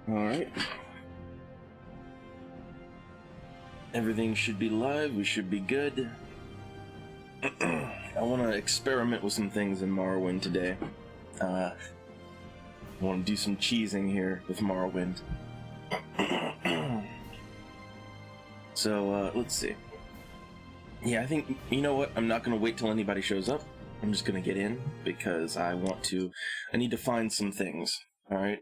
Alright. Everything should be live, we should be good. I want to experiment with some things in Morrowind today. I want to do some cheesing here with Morrowind. So, let's see. Yeah, I think, you know what, I'm not going to wait till anybody shows up. I'm just going to get in, because I need to find some things, alright?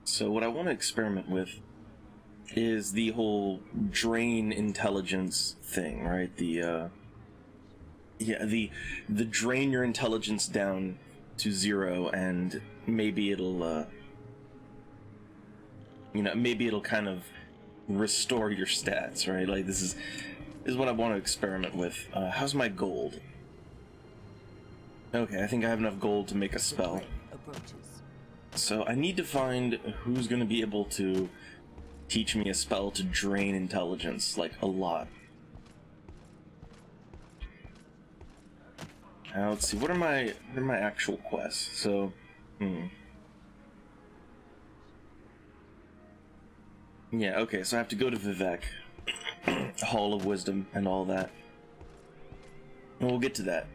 So what I want to experiment with is the whole drain intelligence thing, right? The drain your intelligence down to 0, and maybe it'll maybe it'll kind of restore your stats, right? Like this is what I want to experiment with. How's my gold? Okay, I think I have enough gold to make a spell. So I need to find who's going to be able to teach me a spell to drain intelligence, like a lot. Now let's see, what are my actual quests? So, yeah, okay, so I have to go to Vivek, Hall of Wisdom, and all that. And we'll get to that.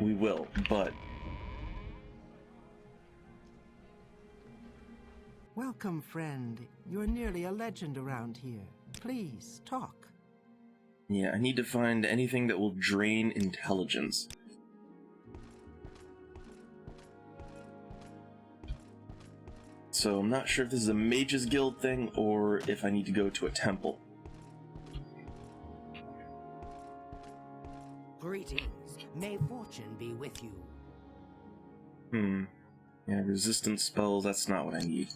We will, but... Welcome, friend. You're nearly a legend around here. Please, talk. Yeah, I need to find anything that will drain intelligence. So I'm not sure if this is a Mage's Guild thing, or if I need to go to a temple. Greetings. May fortune be with you. Yeah, resistance spells, that's not what I need.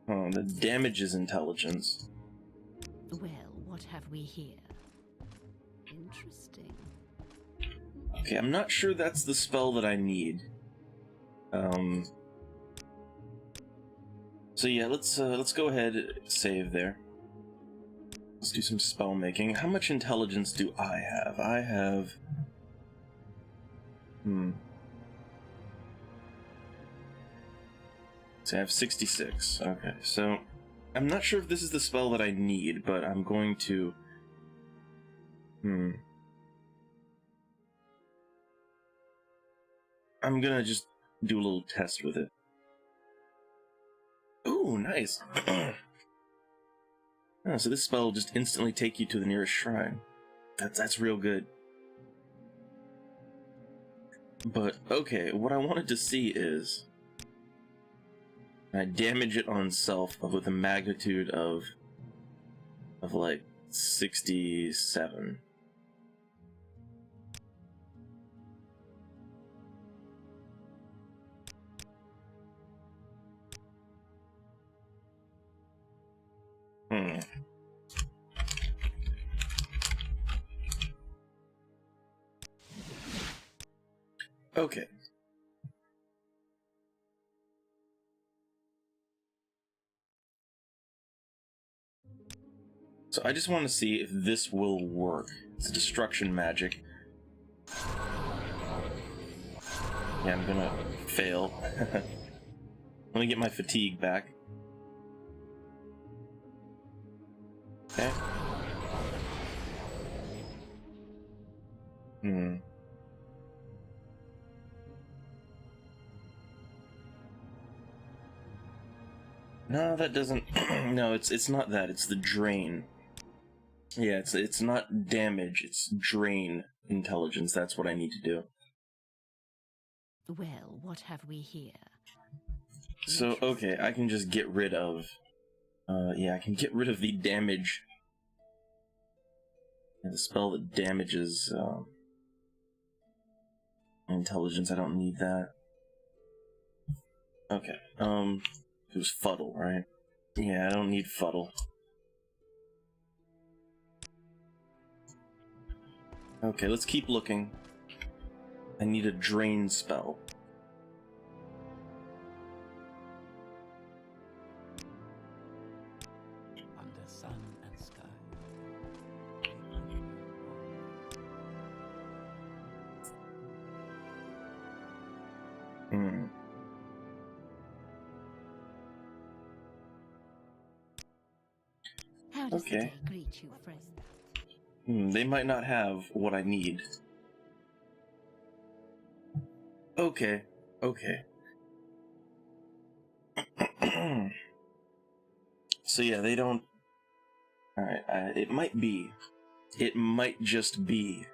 Oh, the damage is intelligence. Well, what have we here? Interesting. Okay, I'm not sure that's the spell that I need. So yeah, let's go ahead and save there. Let's do some spell making. How much intelligence do I have? I have... So I have 66. Okay, so I'm not sure if this is the spell that I need, but I'm going to... I'm gonna just do a little test with it. Ooh, nice! Oh, so this spell will just instantly take you to the nearest shrine. That's real good. But, okay, what I wanted to see is... I damage it on self with a magnitude of like 67. Okay. So I just want to see if this will work. It's a destruction magic. Yeah, I'm gonna fail. Let me get my fatigue back. Okay. No, that doesn't... No, it's not that. It's the drain. Yeah, it's not damage. It's drain intelligence. That's what I need to do. Well, what have we here? So, okay, I can just get rid of... yeah, I can get rid of the damage. The spell that damages, intelligence. I don't need that. Okay, it was fuddle, right? Yeah, I don't need fuddle. Okay, let's keep looking. I need a drain spell. Under sun and sky. Hmm. How does Okay. the day greet you, friend? They might not have what I need. Okay, okay. So yeah, they don't... Alright, it might just be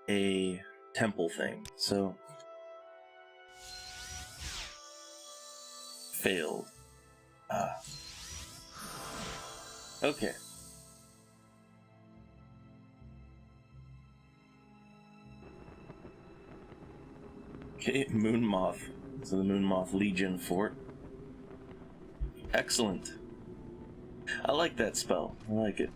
a temple thing, so... Failed. Okay. Okay, Moon Moth. So the Moon Moth Legion Fort. Excellent. I like that spell. I like it.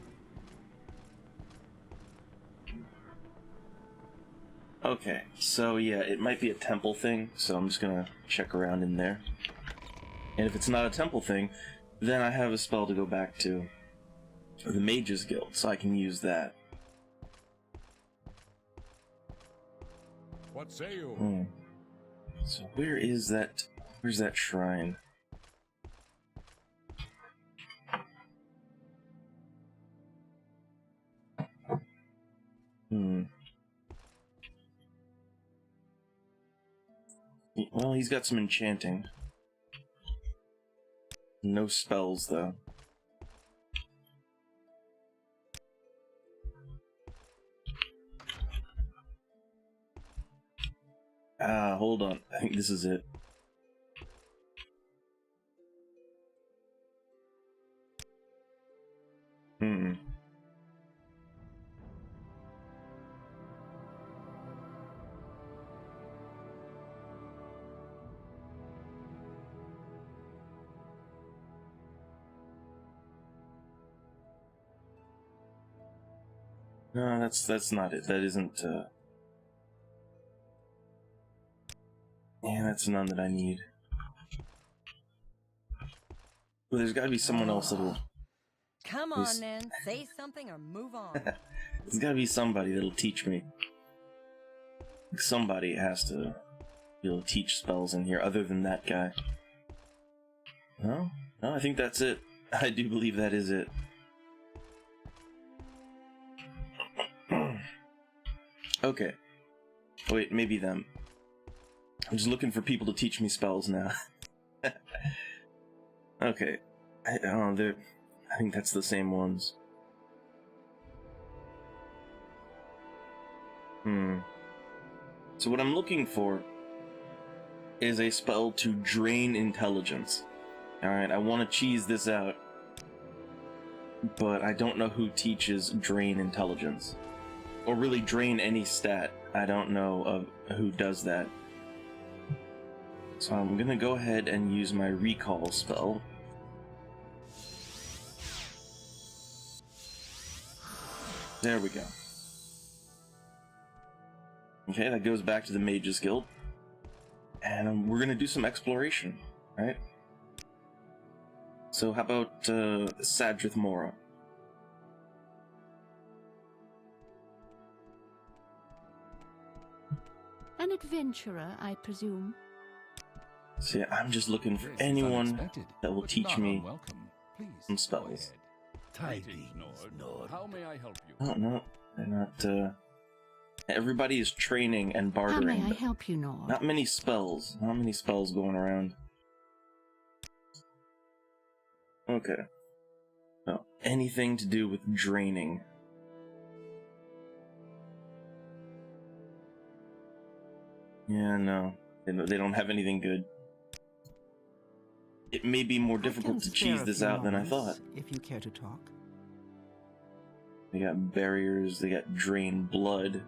Okay, so yeah, it might be a temple thing, so I'm just gonna check around in there. And if it's not a temple thing, then I have a spell to go back to the Mages Guild, so I can use that. What say you? So where's that shrine? Well, he's got some enchanting. No spells, though. Hold on. I think this is it. No, that's not it. That isn't, yeah, that's none that I need. Well, there's gotta be someone else that'll... Come on, then. Say something or move on. There's gotta be somebody that'll teach me. Somebody has to be able to teach spells in here other than that guy. No? No, I think that's it. I do believe that is it. Okay. Wait, maybe them. I'm just looking for people to teach me spells now. Okay. I think that's the same ones. So what I'm looking for is a spell to drain intelligence. Alright, I want to cheese this out. But I don't know who teaches drain intelligence. Or really drain any stat. I don't know of who does that. So I'm gonna go ahead and use my recall spell. There we go. Okay, that goes back to the Mages Guild. And we're gonna do some exploration, right? So how about Sadrith Mora? An adventurer, I presume. So yeah, I'm just looking for anyone that will teach me some spells. How may I help you? Oh, no, they're not, everybody is training and How bartering. may I but help you, Nord? Not many spells. Not many spells going around. Okay. No, anything to do with draining. Yeah, no. They don't have anything good. It may be more I difficult can to spare cheese a this few out than I moments, thought. if you care to talk. They got barriers, they got drain blood.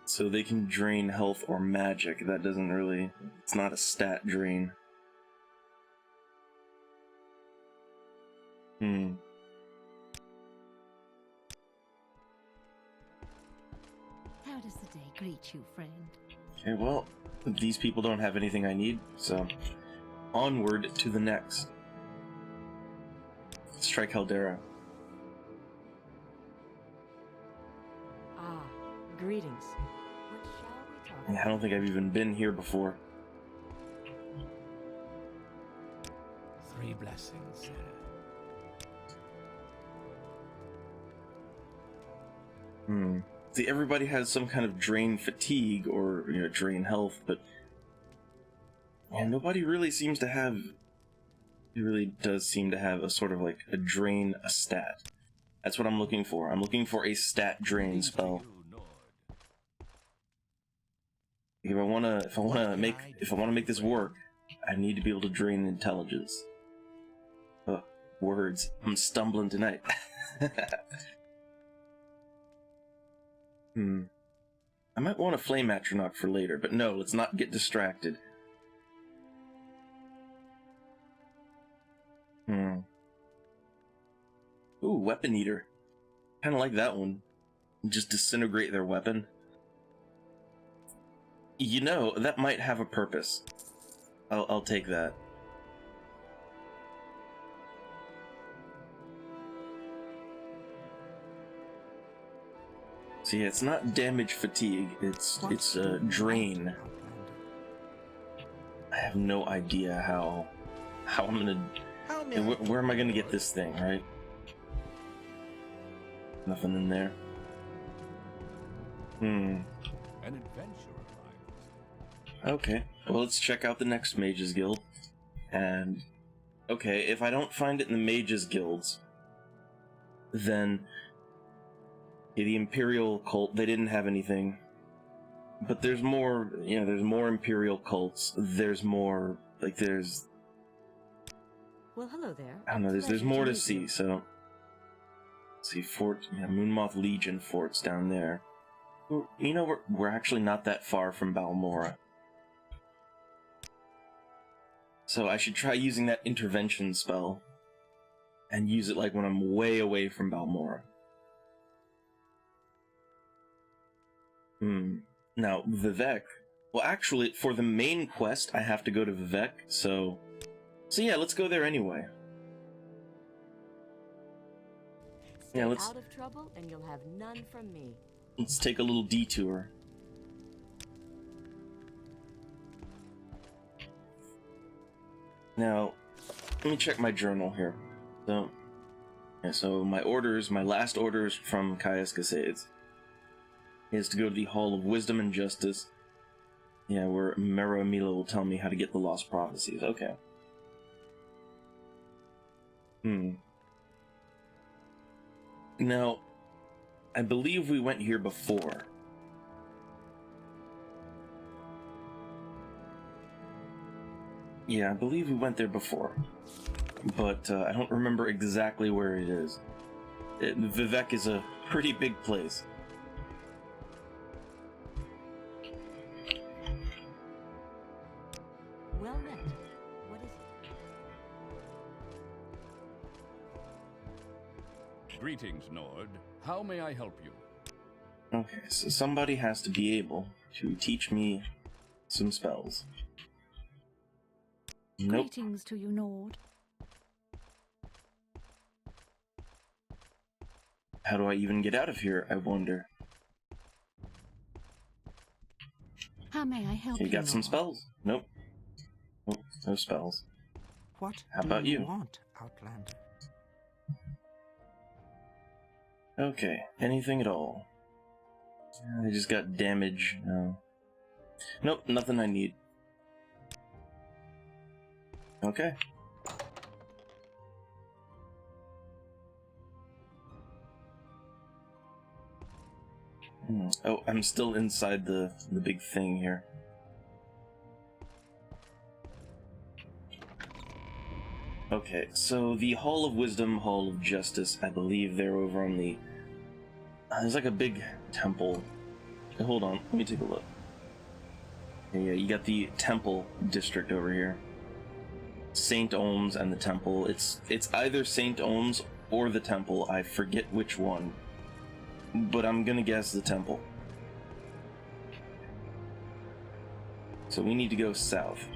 So they can drain health or magic. That doesn't really... It's not a stat drain. How does the day greet you, friend? Okay, well, these people don't have anything I need, so... Onward to the next. Let's try Caldera. Ah, greetings. What shall we talk I about? don't think I've even been here before. 3 blessings, sir. See, everybody has some kind of drain fatigue or, drain health, but... Man, nobody really seems to have... It really does seem to have a sort of like a drain, a stat. That's what I'm looking for. I'm looking for a stat drain spell. If I wanna make this work, I need to be able to drain intelligence. Ugh, words. I'm stumbling tonight. I might want a flame atronach for later, but no, let's not get distracted. Ooh, Weapon Eater. Kinda like that one. Just disintegrate their weapon. That might have a purpose. I'll take that. See, it's not damage fatigue, it's drain. Outlander? I have no idea how I'm gonna... Where am I gonna get this thing, right? Nothing in there. An adventure arrives. Okay, well, let's check out the next Mages Guild. And... Okay, if I don't find it in the Mages Guilds, then... the Imperial cult, they didn't have anything. But there's more, there's more Imperial cults. There's more, there's... Well, hello there. I don't know, there's Pleasure more to meet see, you. so... Let's see, Moonmoth Legion forts down there. We're actually not that far from Balmora. So I should try using that intervention spell. And use it when I'm way away from Balmora. Now, Vivek... Well, actually, for the main quest, I have to go to Vivek, so yeah, let's go there anyway. Stay Yeah, let's out of trouble and you'll have none from me. let's take a little detour. Now, let me check my journal here. So my last orders from Caius Casades is to go to the Hall of Wisdom and Justice. Yeah, where Mero Mila will tell me how to get the Lost Prophecies. Okay. Now, I believe we went here before. Yeah, I believe we went there before. But I don't remember exactly where it is. Vivek is a pretty big place. Well met. What is it? Greetings, Nord. How may I help you? Okay, so somebody has to be able to teach me some spells. Nope. Greetings to you, Nord. How do I even get out of here, I wonder? How may I help You you, got some Nord? spells? Nope. Nope, no spells. What How do about you? want, Outlander? Okay, anything at all. I just got damage. No. Nope, nothing I need. Okay. Oh, I'm still inside the big thing here. Okay, so the Hall of Wisdom, Hall of Justice, I believe they're over on the... there's like a big temple. Okay, hold on, let me take a look. Yeah, you got the temple district over here. St. Ohms and the temple. It's either St. Ohms or the temple. I forget which one. But I'm gonna guess the temple. So we need to go south.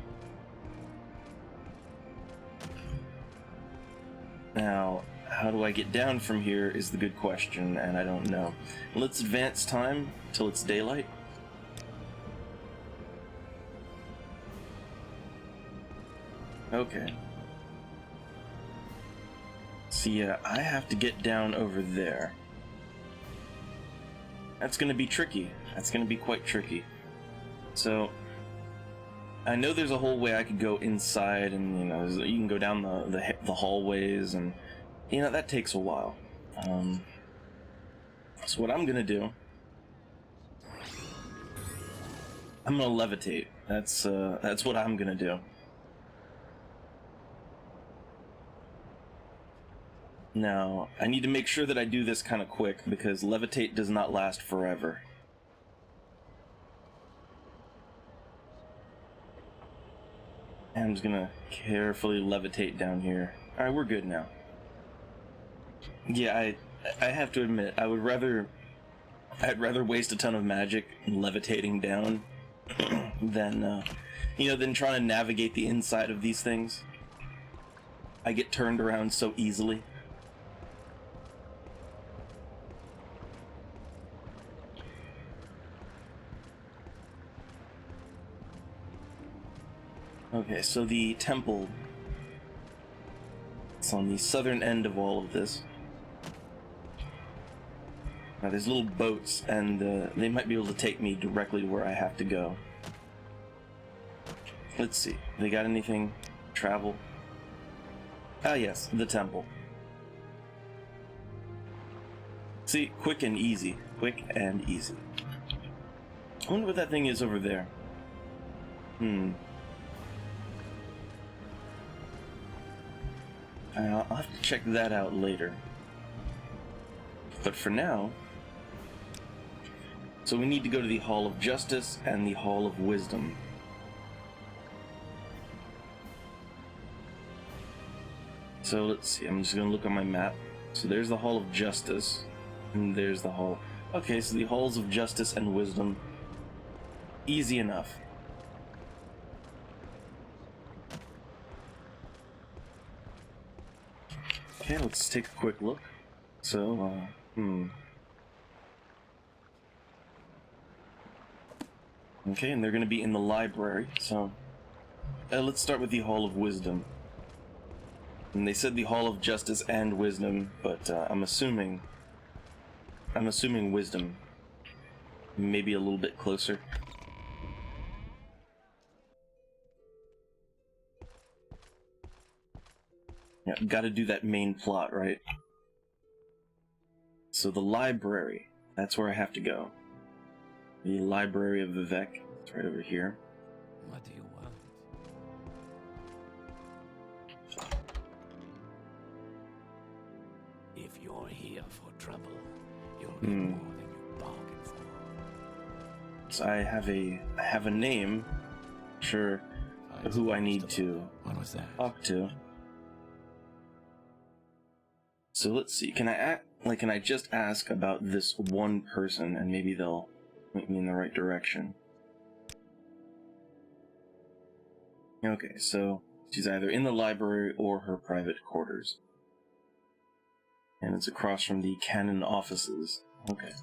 Now, how do I get down from here is the good question, and I don't know. Let's advance time till it's daylight. Okay. So yeah, I have to get down over there. That's gonna be tricky. That's gonna be quite tricky. So, I know there's a whole way I could go inside, and you know, you can go down the hallways, and you know that takes a while. So what I'm gonna do, I'm gonna levitate. That's what I'm gonna do. Now, I need to make sure that I do this kind of quick, because levitate does not last forever. And I'm just gonna carefully levitate down here. Alright, we're good now. Yeah, I have to admit, I'd rather waste a ton of magic levitating down than, than trying to navigate the inside of these things. I get turned around so easily. Okay, so the temple, it's on the southern end of all of this. Now there's little boats, and they might be able to take me directly to where I have to go. Let's see, they got anything? Travel? Ah yes, the temple. See, quick and easy. Quick and easy. I wonder what that thing is over there. I'll have to check that out later. But for now... So we need to go to the Hall of Justice and the Hall of Wisdom. So let's see, I'm just gonna look on my map. So there's the Hall of Justice, and there's the Hall... Okay, so the Halls of Justice and Wisdom. Easy enough. Okay, let's take a quick look. So, Okay, and they're gonna be in the library, so... let's start with the Hall of Wisdom. And they said the Hall of Justice and Wisdom, but I'm assuming Wisdom. Maybe a little bit closer. Yeah, gotta do that main plot, right? So the library, that's where I have to go. The Library of Vivek, it's right over here. What do you want? If you're here for trouble, you'll get more than you bargained for. So I have a name, sure, who I need to What was that? talk to. So let's see, can I just ask about this one person and maybe they'll point me in the right direction? Okay, so she's either in the library or her private quarters. And it's across from the canon offices. Okay.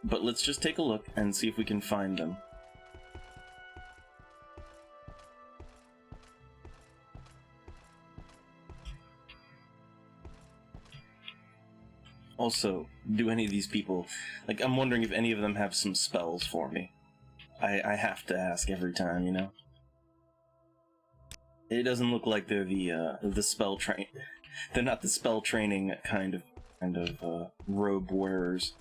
But let's just take a look and see if we can find them. Also, do any of these people... Like, I'm wondering if any of them have some spells for me. I have to ask every time, you know? It doesn't look like they're the spell train. They're not the spell training kind of robe wearers.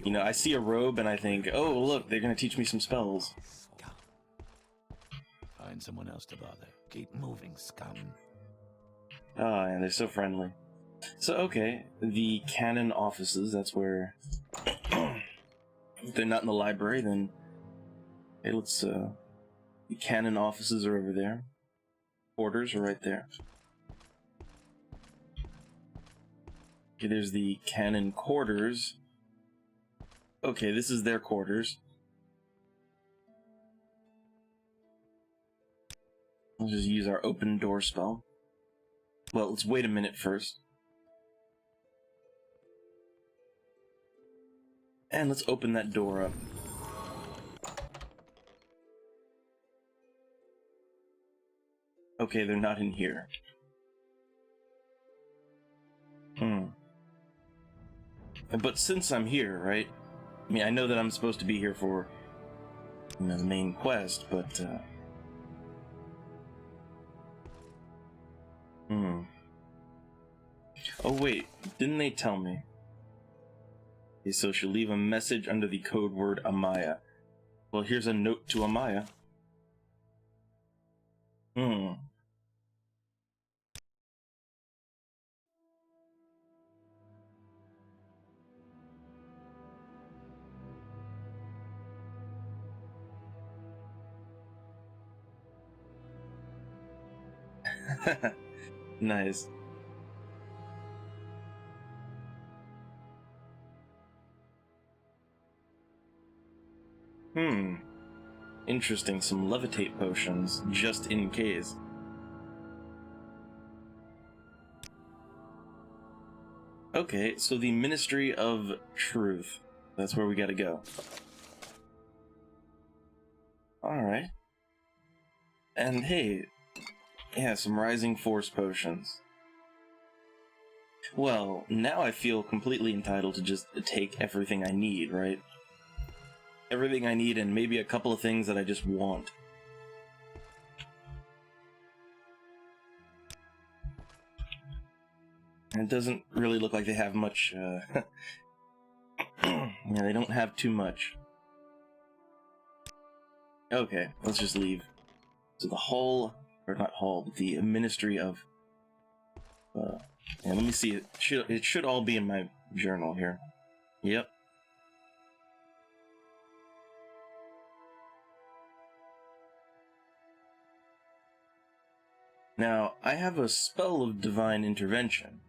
You know, I see a robe and I think, oh look, they're gonna teach me some spells. Scum. Find someone else to bother. Keep moving, scum. Ah, and they're so friendly. So okay, the canon offices. That's where. If they're not in the library, then hey, let's. The canon offices are over there. Quarters are right there. Okay, there's the canon quarters. Okay, this is their quarters. We'll just use our open door spell. Well, let's wait a minute first. And let's open that door up. Okay, they're not in here. But since I'm here, right? I mean, I know that I'm supposed to be here for, you know, the main quest, but, Oh, wait. Didn't they tell me? Okay, so she'll leave a message under the code word Amaya. Well, here's a note to Amaya. Nice. Interesting, some levitate potions, just in case. Okay, so the Ministry of Truth. That's where we gotta go. Alright. And hey, yeah, some Rising Force potions. Well, now I feel completely entitled to just take everything I need, right? Everything I need and maybe a couple of things that I just want. And it doesn't really look like they have much, yeah, they don't have too much. Okay, let's just leave. So the hall, or not hall, but the Ministry of, yeah, let me see, it should all be in my journal here. Yep. Now, I have a spell of divine intervention.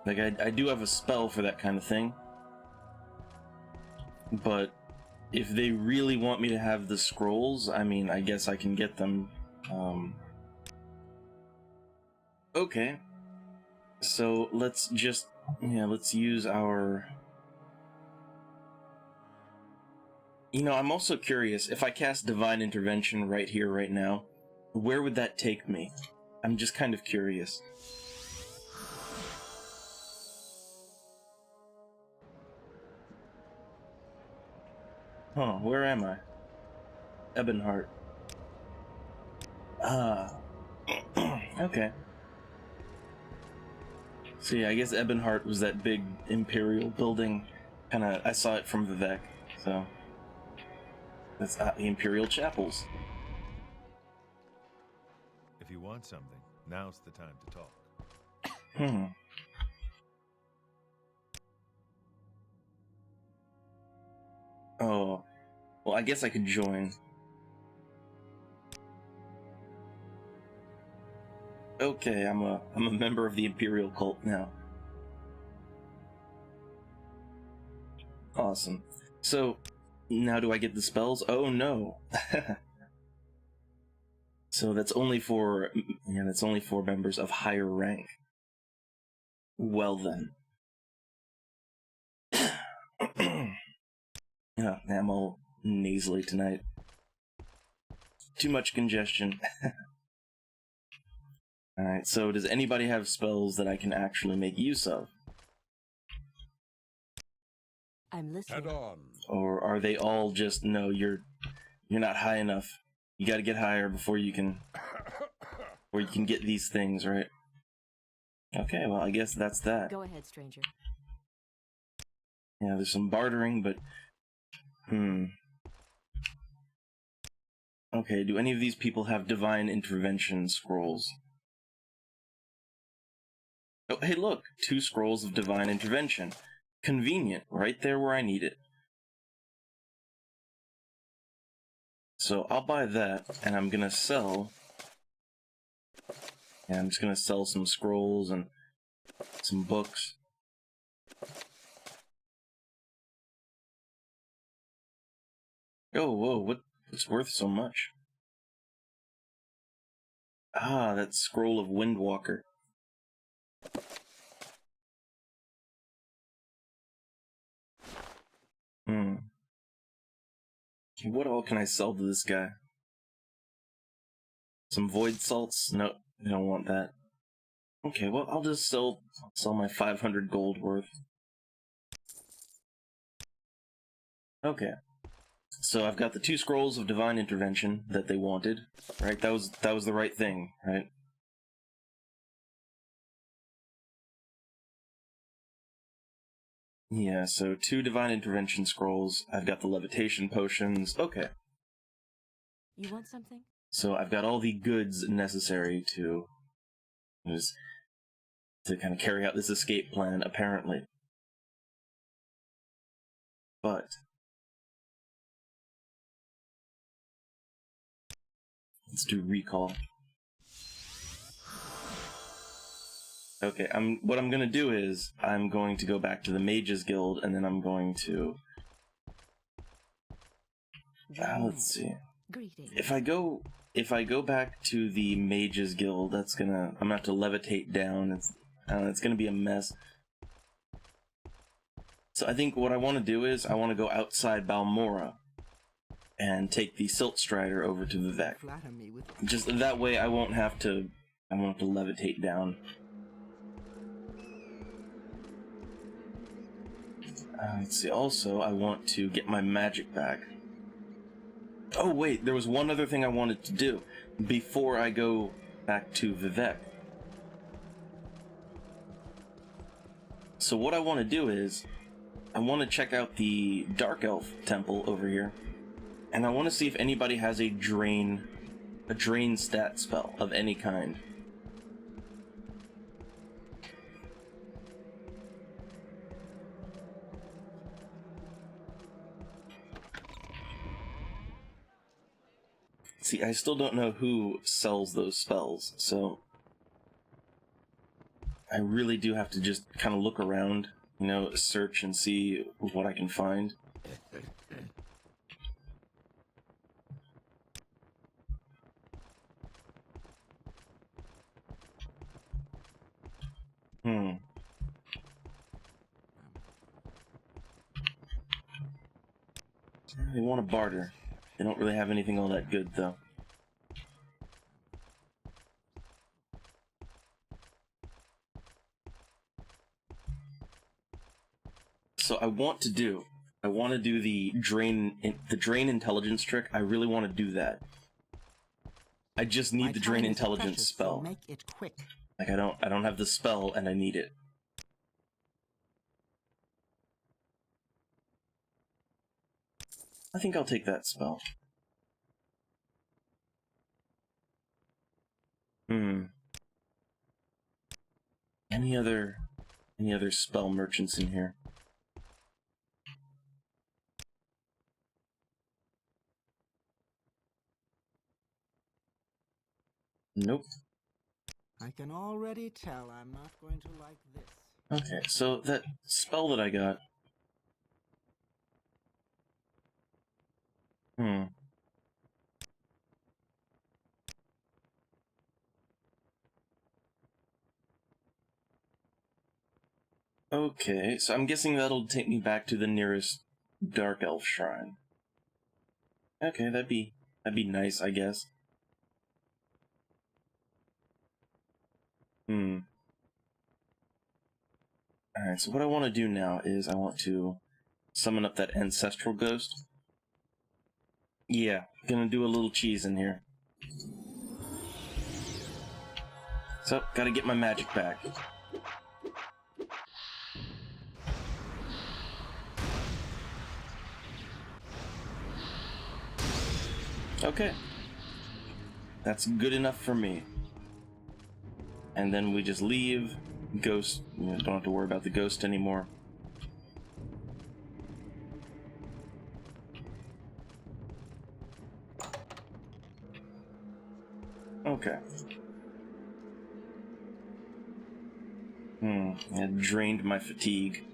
Like, I do have a spell for that kind of thing. But if they really want me to have the scrolls, I mean, I guess I can get them. Okay. So let's just, yeah, let's use our... You know, I'm also curious, if I cast Divine Intervention right here, right now, where would that take me? I'm just kind of curious. Huh, where am I? Ebonheart. Ah. Okay. So yeah, I guess Ebonheart was that big Imperial building. Kinda, I saw it from Vivek, so... That's the Imperial Chapels. If you want something, now's the time to talk. Oh, well, I guess I could join. Okay, I'm a member of the Imperial cult now. Awesome. So, now do I get the spells? Oh no. So that's only for, yeah, that's only for members of higher rank. Well then. Yeah, I'm all nasally tonight. Too much congestion. Alright, so does anybody have spells that I can actually make use of? I'm listening. Head on. Or are they all just, no, you're not high enough. You gotta get higher before you can get these things, right? Okay, well, I guess that's that. Go ahead, stranger. Yeah, there's some bartering, but... Okay, do any of these people have divine intervention scrolls? Oh, hey look! 2 scrolls of divine intervention. Convenient, right there where I need it. So I'll buy that, and I'm gonna sell... Yeah, I'm just gonna sell some scrolls and some books. Oh, whoa, what's worth so much? Ah, that scroll of Windwalker. What all can I sell to this guy? Some void salts? No, I don't want that. Okay, well, I'll just sell my 500 gold worth. Okay. So I've got the 2 scrolls of divine intervention that they wanted, right? That was the right thing, right? Yeah, so 2 divine intervention scrolls. I've got the levitation potions. Okay. You want something? So I've got all the goods necessary to kind of carry out this escape plan, apparently. But let's do recall. Okay, what I'm gonna do is I'm going to go back to the Mages Guild, and then I'm going to let's see. Greetings. If I go back to the Mages Guild, I'm gonna have to levitate down. It's gonna be a mess. So I think what I want to do is I want to go outside Balmora and take the Silt Strider over to Vivek. Flatter me with Just that way I won't have to levitate down. Let's see, also I want to get my magic back. Oh wait, there was one other thing I wanted to do before I go back to Vivek. So what I want to do is, I want to check out the Dark Elf temple over here, and I want to see if anybody has a drain stat spell of any kind. See, I still don't know who sells those spells, so I really do have to just kind of look around, search and see what I can find. They want to barter. They don't really have anything all that good, though. So I want to do the drain intelligence trick. I really want to do that. I just need the drain intelligence spell. Make it quick. Like I don't have the spell and I need it. I think I'll take that spell. Any other spell merchants in here? Nope. I can already tell I'm not going to like this. Okay, so that spell that I got. Okay, so I'm guessing that'll take me back to the nearest Dark Elf shrine. Okay, that'd be nice, I guess. Alright, so what I want to do now is I want to summon up that ancestral ghost. Yeah, gonna do a little cheese in here. So, gotta get my magic back. Okay. That's good enough for me. And then we just leave. Ghost, don't have to worry about the ghost anymore. Okay. It drained my fatigue.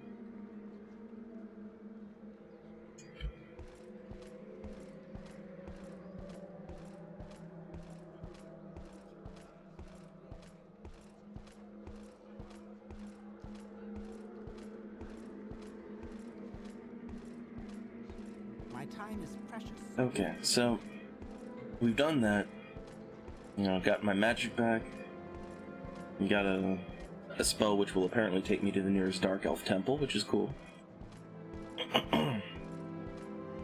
My time is precious. Okay, so we've done that. Got my magic back. We got a spell which will apparently take me to the nearest Dark Elf temple, which is cool.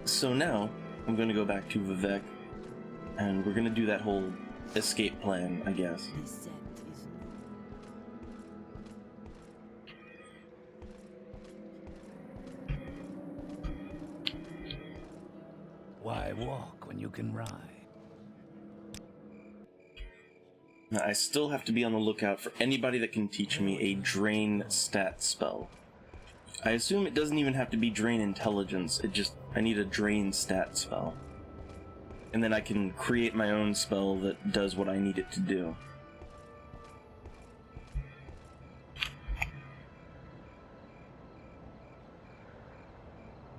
So now, I'm gonna go back to Vivek, and we're gonna do that whole escape plan, I guess. Why walk when you can ride? Now, I still have to be on the lookout for anybody that can teach me a drain stat spell. I assume it doesn't even have to be drain intelligence, I need a drain stat spell. And then I can create my own spell that does what I need it to do.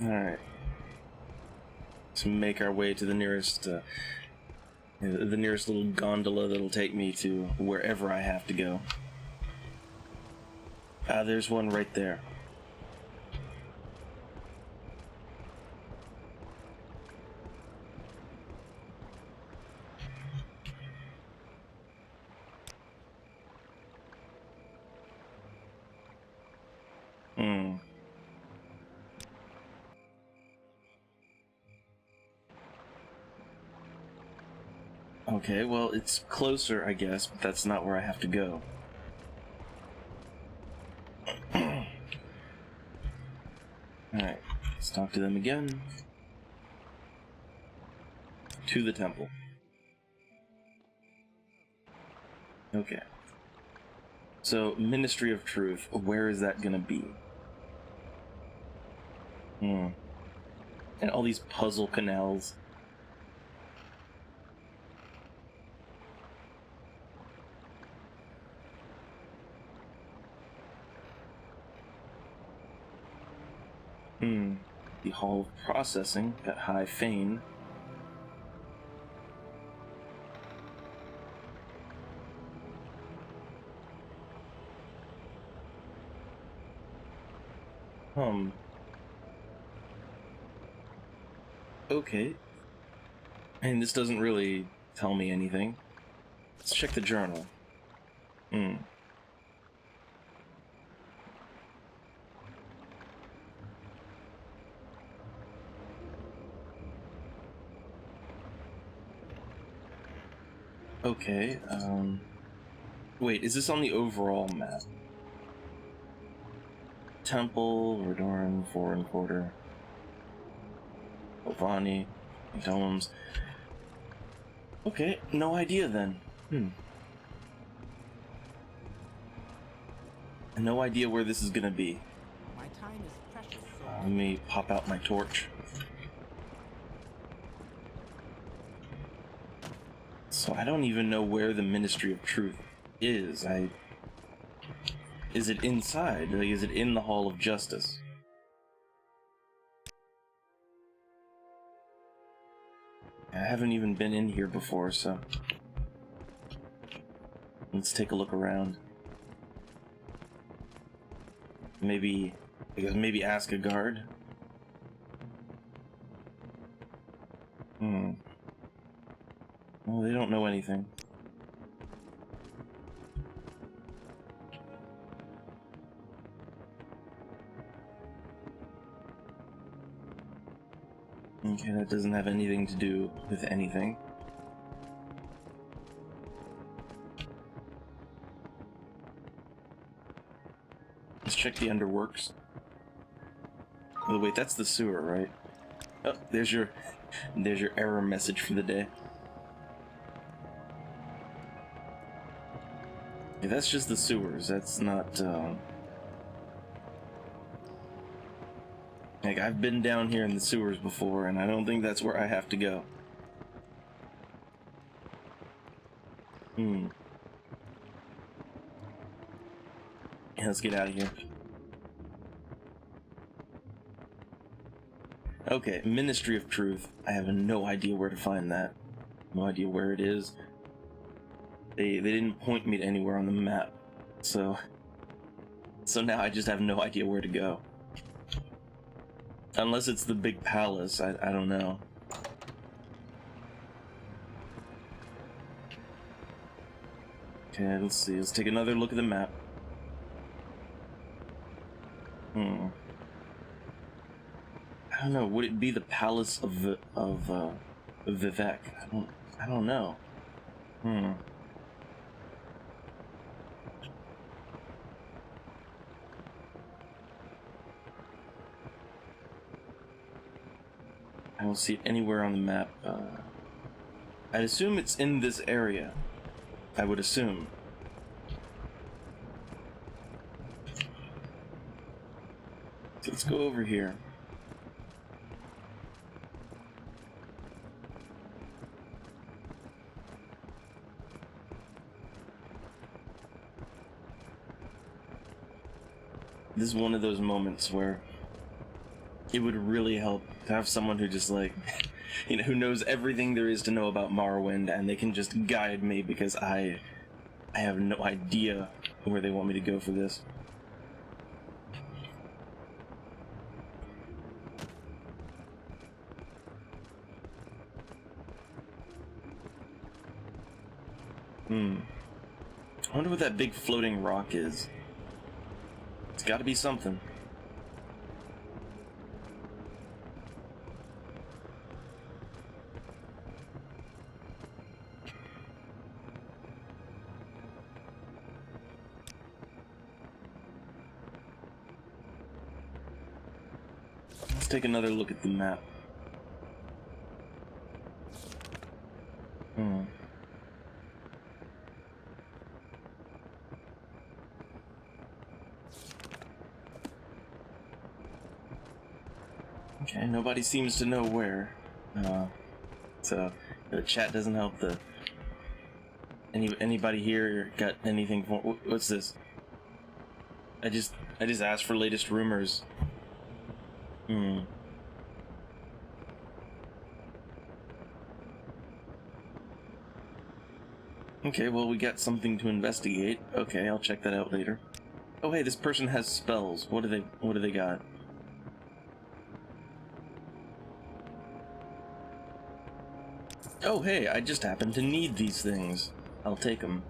Alright. So make our way to the nearest little gondola that'll take me to wherever I have to go. There's one right there. Okay, well, it's closer, I guess, but that's not where I have to go. Alright, let's talk to them again. To the temple. Okay. So, Ministry of Truth, where is that gonna be? And all these puzzle canals. The Hall of Processing at High Fane. Okay. And this doesn't really tell me anything. Let's check the journal. Okay, wait, is this on the overall map? Temple, Redoran, Foreign Quarter, Ovani, Domes. Okay, no idea then. No idea where this is gonna be. My time is precious. Let me pop out my torch. So I don't even know where the Ministry of Truth is. Is it inside? Like, is it in the Hall of Justice? I haven't even been in here before, so let's take a look around. Maybe ask a guard. Well, they don't know anything. Okay, that doesn't have anything to do with anything. Let's check the underworks. Oh wait, that's the sewer, right? Oh, there's your error message for the day. Yeah, that's just the sewers. That's not. Like, I've been down here in the sewers before, and I don't think that's where I have to go. Yeah, let's get out of here. Okay, Ministry of Truth. I have no idea where to find that. No idea where it is. They didn't point me to anywhere on the map, so now I just have no idea where to go. Unless it's the big palace, I don't know. Okay, let's see. Let's take another look at the map. I don't know. Would it be the palace of Vivek? I don't know. I don't see it anywhere on the map. I'd assume it's in this area. I would assume. So let's go over here. This is one of those moments where it would really help to have someone who just, like, you know, who knows everything there is to know about Morrowind, and they can just guide me, because I have no idea where they want me to go for this. I wonder what that big floating rock is. It's gotta be something. Let's take another look at the map. Okay, nobody seems to know where. So the chat doesn't help. Anybody here got anything for? What's this? I just asked for latest rumors. Okay, well, we got something to investigate. Okay, I'll check that out later. Oh, hey, this person has spells. What do they got? Oh, hey, I just happen to need these things. I'll take them.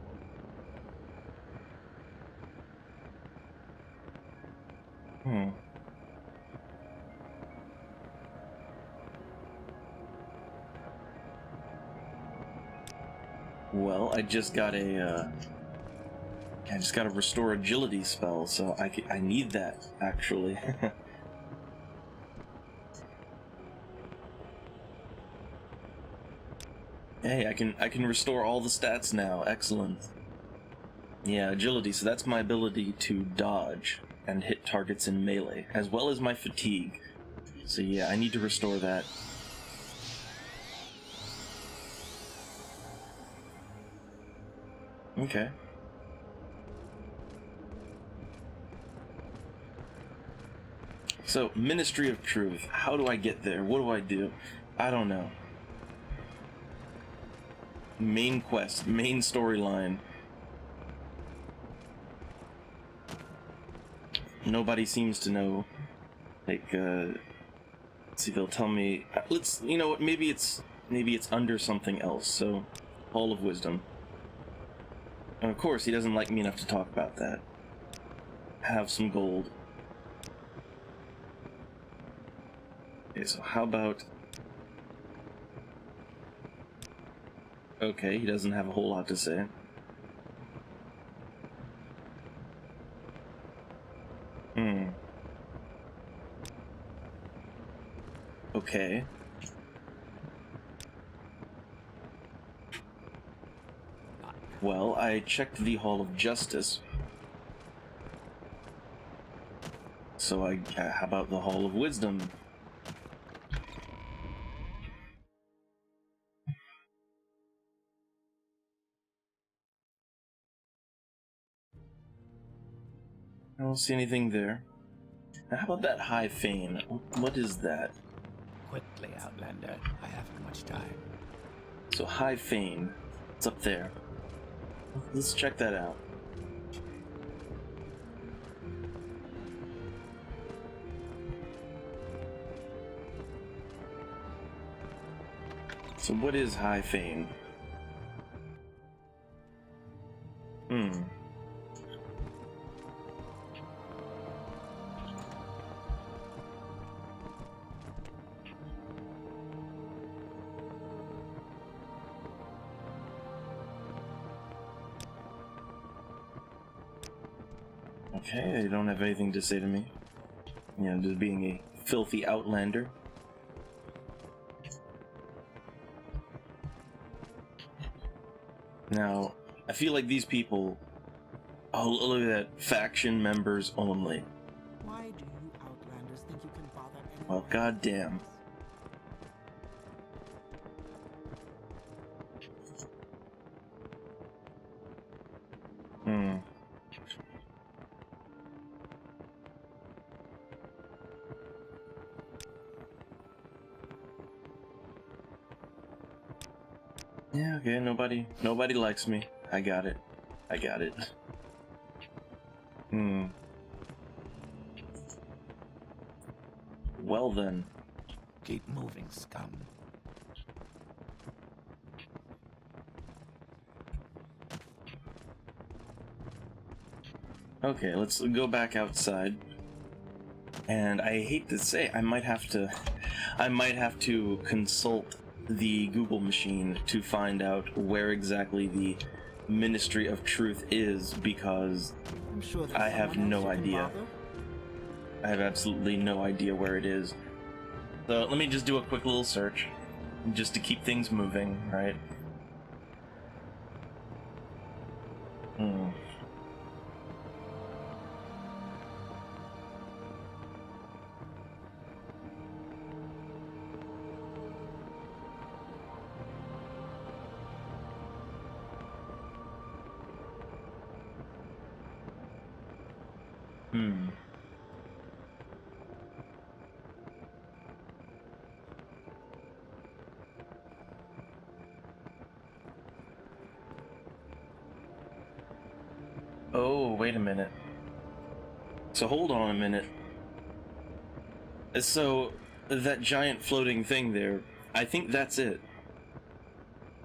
Well, I just got a restore agility spell, so I need that, actually. Hey, I can restore all the stats now. Excellent. Yeah, agility, so that's my ability to dodge and hit targets in melee, as well as my fatigue. So yeah, I need to restore that. Okay. So, Ministry of Truth. How do I get there? What do I do? I don't know. Main quest, main storyline. Nobody seems to know. Like, let's see, they'll tell me. You know what? Maybe it's under something else. So, Hall of Wisdom. And of course, he doesn't like me enough to talk about that. Have some gold. Okay, so how about Okay, he doesn't have a whole lot to say. Okay. Well, I checked the Hall of Justice. So how about the Hall of Wisdom? I don't see anything there. Now, how about that High Fane? What is that? Quickly, Outlander. I haven't much time. So High Fane, it's up there. Let's check that out. So what is High Fane? Okay, they don't have anything to say to me. You know, just being a filthy outlander. Now, I feel like these people... Oh, look at that. Faction members only. Why do you outlanders think you can bother anyone? Well, goddamn. Yeah, okay, nobody likes me. I got it. Well then. Keep moving, scum. Okay, let's go back outside. And I hate to say, I might have to consult the Google machine to find out where exactly the Ministry of Truth is, because I'm sure I have no idea. Bother. I have absolutely no idea where it is. So let me just do a quick little search, just to keep things moving, right? Oh, wait a minute. So hold on a minute. So, that giant floating thing there, I think that's it.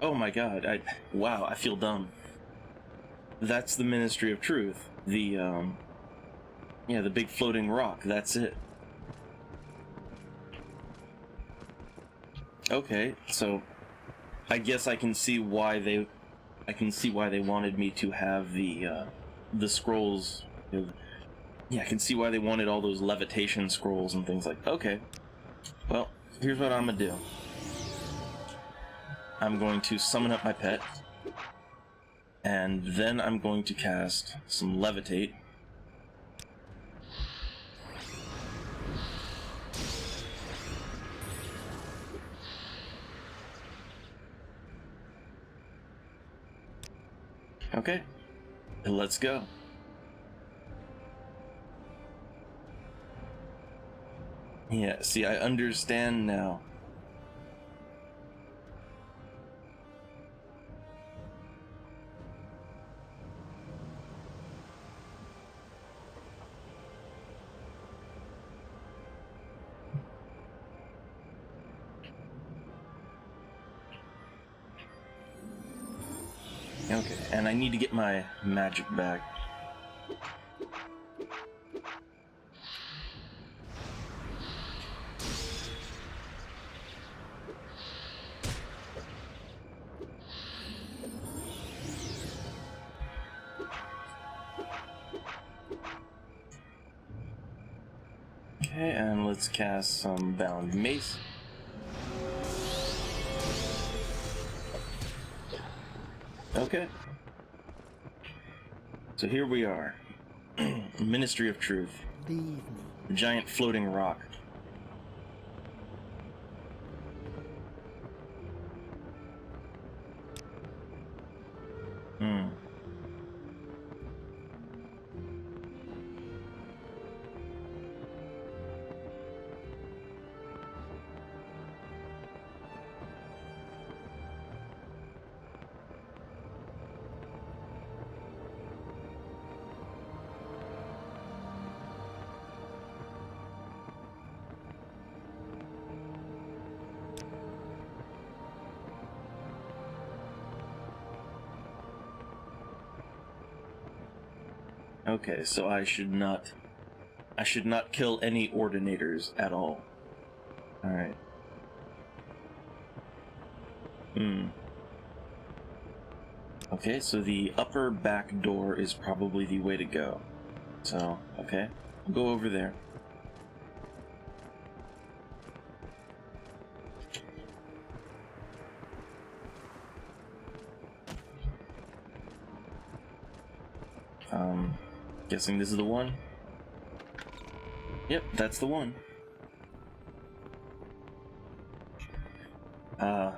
Oh my god, wow, I feel dumb. That's the Ministry of Truth. The big floating rock, that's it. Okay, so I guess I can see why they wanted me to have the scrolls. Yeah, I can see why they wanted all those levitation scrolls and things like that. Okay. Well, here's what I'm gonna do. I'm going to summon up my pet, and then I'm going to cast some levitate. Okay, let's go. Yeah, see, I understand now. Okay, and I need to get my magic back. Okay, and let's cast some Bound Mace. Okay. So here we are. Ministry of Truth. Leave me. The giant floating rock. Hmm. Okay, so I should not kill any ordinators at all. Alright. Okay, so the upper back door is probably the way to go. So, okay, I'll go over there. Guessing this is the one? Yep, that's the one. Now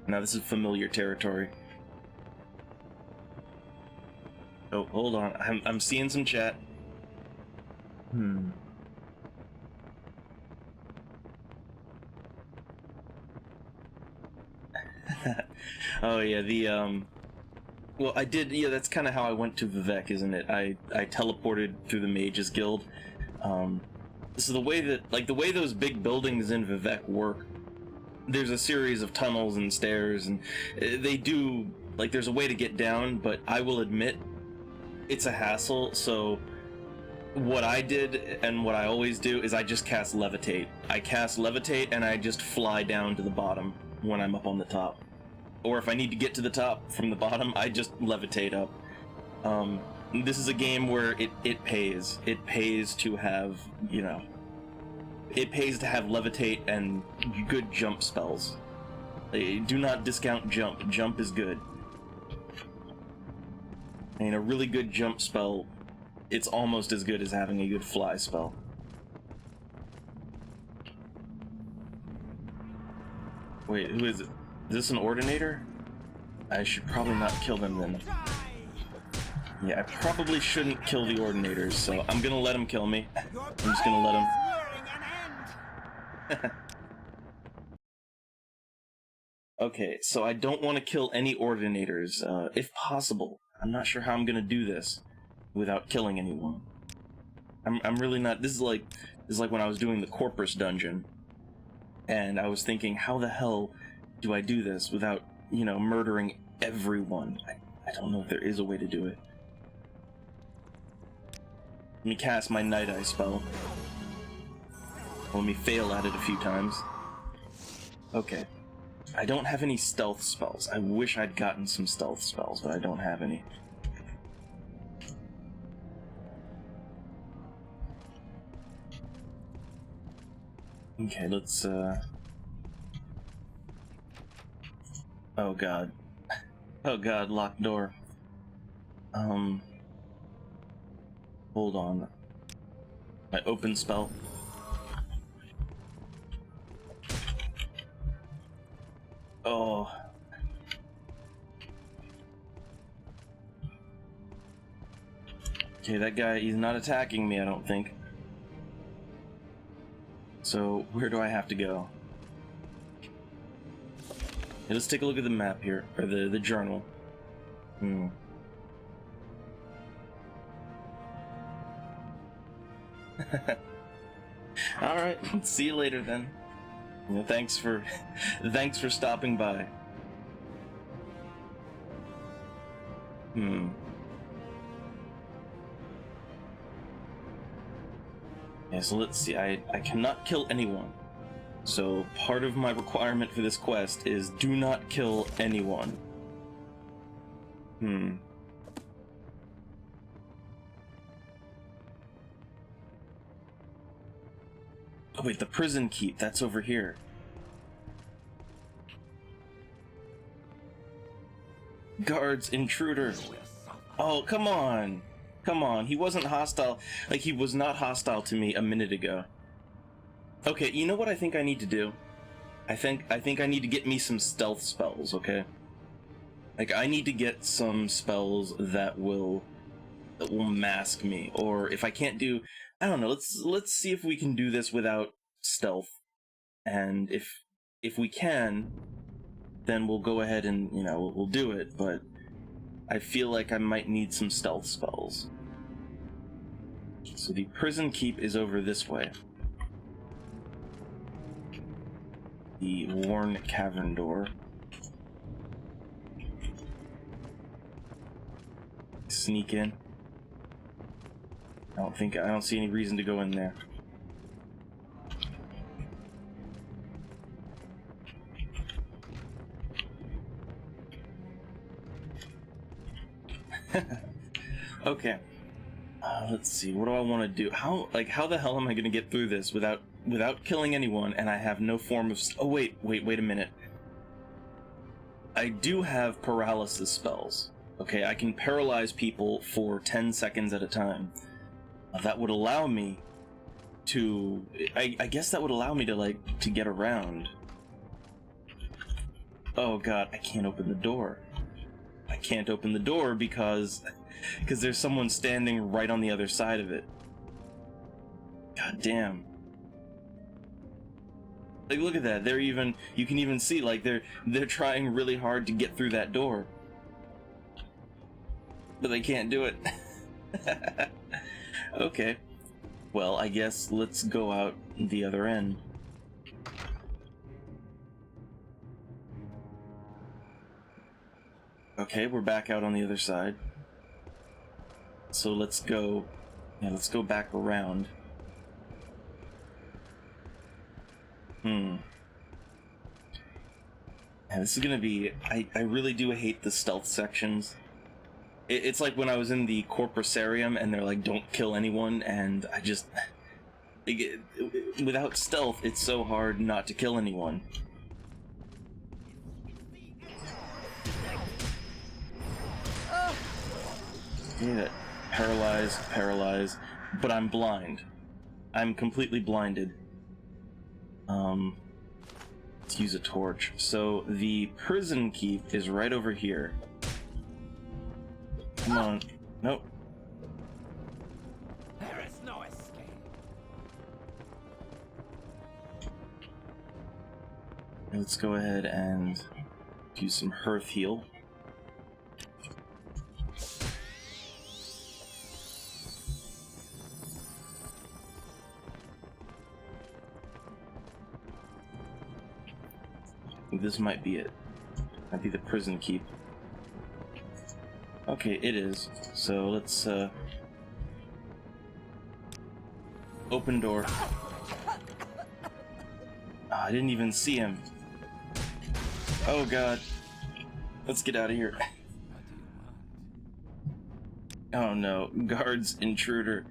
this is familiar territory. Oh, hold on. I'm seeing some chat. Oh yeah, well, I did, yeah, that's kind of how I went to Vivek, isn't it? I teleported through the Mages Guild. This is the way that, the way those big buildings in Vivek work. There's a series of tunnels and stairs, and they do, there's a way to get down, but I will admit, it's a hassle, so what I did, and what I always do, is I just cast Levitate. I cast Levitate, and I just fly down to the bottom when I'm up on the top. Or if I need to get to the top from the bottom, I just levitate up. This is a game where it pays. It pays to have, it pays to have levitate and good jump spells. Do not discount jump. Jump is good. And a really good jump spell, it's almost as good as having a good fly spell. Wait, who is it? Is this an Ordinator? I should probably not kill them then. Yeah, I probably shouldn't kill the Ordinators, so I'm gonna let them kill me. I'm just gonna let them. Okay, so I don't want to kill any Ordinators, if possible. I'm not sure how I'm gonna do this without killing anyone. I'm really not. This is like when I was doing the Corpus dungeon, and I was thinking, how the hell do I do this without, murdering everyone? I don't know if there is a way to do it. Let me cast my Night Eye spell. Let me fail at it a few times. Okay. I don't have any stealth spells. I wish I'd gotten some stealth spells, but I don't have any. Okay, let's, Oh god. Oh god, locked door. Hold on. My open spell. Oh. Okay, that guy, he's not attacking me, I don't think. So, where do I have to go? Okay, let's take a look at the map here, or the journal. Alright, see you later then. Thanks for stopping by. Yeah, so let's see, I cannot kill anyone. So part of my requirement for this quest is do not kill anyone. Oh wait, the prison keep, that's over here. Guards, intruder. Oh, come on. Come on, he wasn't hostile. Like, he was not hostile to me a minute ago. Okay, you know what I think I need to do? I think I need to get me some stealth spells, okay? Like, I need to get some spells that will mask me, or if I can't do, I don't know, let's see if we can do this without stealth. And if we can, then we'll go ahead and, you know, we'll do it, but I feel like I might need some stealth spells. So the prison keep is over this way. The worn cavern door. Sneak in. I don't see any reason to go in there. Okay. Let's see. What do I want to do? How the hell am I going to get through this without killing anyone? And I have no form of. Oh wait a minute. I do have paralysis spells. Okay, I can paralyze people for 10 seconds at a time. That would allow me to. I guess that would allow me to get around. Oh god, I can't open the door. I can't open the door because there's someone standing right on the other side of it. God damn. Like, look at that. You can even see, like, they're trying really hard to get through that door. But they can't do it. Okay. Well, I guess let's go out the other end. Okay, we're back out on the other side. So let's go back around. Yeah, this is gonna be... I really do hate the stealth sections. It's like when I was in the Corpusarium and they're like, don't kill anyone, and I just... without stealth, it's so hard not to kill anyone. Yeah, paralyzed, but I'm blind. I'm completely blinded. Let's use a torch. So the prison keep is right over here. Come on. Nope. There is no escape. Let's go ahead and do some hearth heal. This might be it. Might be the prison keep. Okay, it is. So let's open door. I didn't even see him. Oh god. Let's get out of here. Oh no, guards, intruder.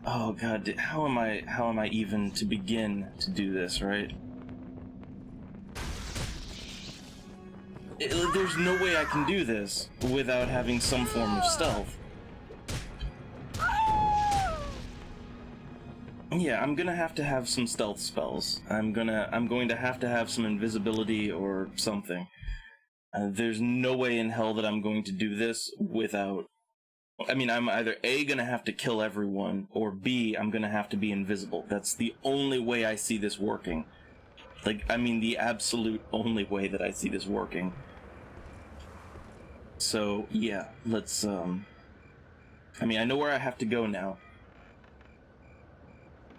Oh god, how am I even to begin to do this, right? There's no way I can do this without having some form of stealth. Yeah, I'm gonna have to have some stealth spells. I'm going to have some invisibility or something. There's no way in hell that I'm going to do this without... I mean, I'm either A, gonna have to kill everyone, or B, I'm gonna have to be invisible. That's the only way I see this working. Like, I mean, the absolute only way that I see this working. So, yeah, let's, I mean, I know where I have to go now.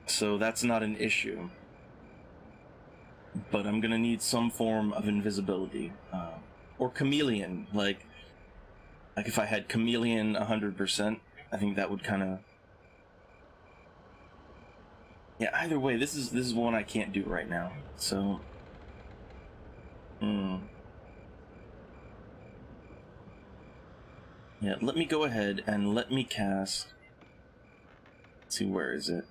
So that's not an issue. But I'm gonna need some form of invisibility. Or chameleon, like if I had chameleon 100%, I think that would kind of... Yeah, either way, this is one I can't do right now, so... Yeah, let me go ahead and let me cast... Let's see, where is it?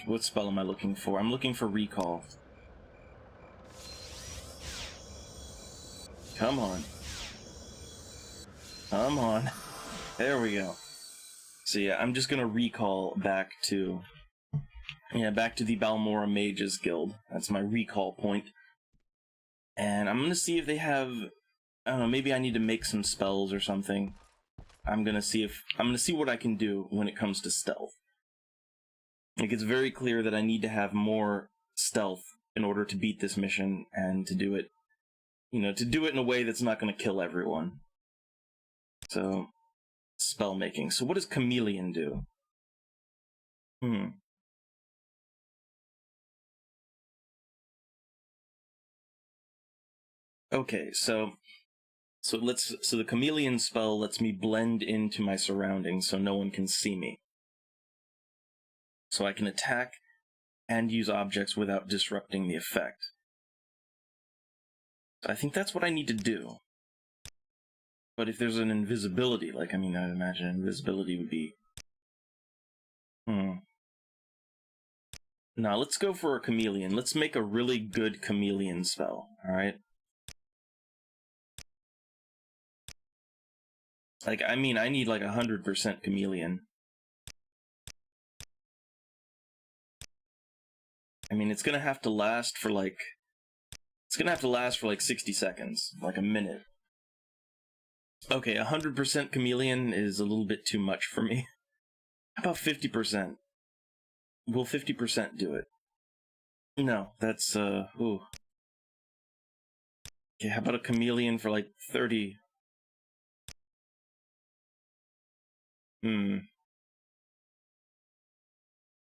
What spell am I looking for? I'm looking for recall. Come on. Come on. There we go. So yeah, I'm just gonna recall back to... Yeah, back to the Balmora Mages Guild. That's my recall point. And I'm gonna see if they have... I don't know, maybe I need to make some spells or something. I'm gonna see what I can do when it comes to stealth. Like, it's very clear that I need to have more stealth in order to beat this mission and to do it, you know, to do it in a way that's not gonna kill everyone. So, spell making. So what does Chameleon do? Okay, so the Chameleon spell lets me blend into my surroundings so no one can see me. So I can attack and use objects without disrupting the effect. I think that's what I need to do. But if there's an invisibility, like, I mean, I'd imagine invisibility would be... Now, let's go for a Chameleon. Let's make a really good Chameleon spell, alright? Like, I mean, I need like 100% Chameleon. I mean, it's gonna have to last for like... It's gonna have to last for like 60 seconds, like a minute. Okay, 100% Chameleon is a little bit too much for me. How about 50%? Will 50% do it? No, that's, ooh. Okay, how about a Chameleon for like 30?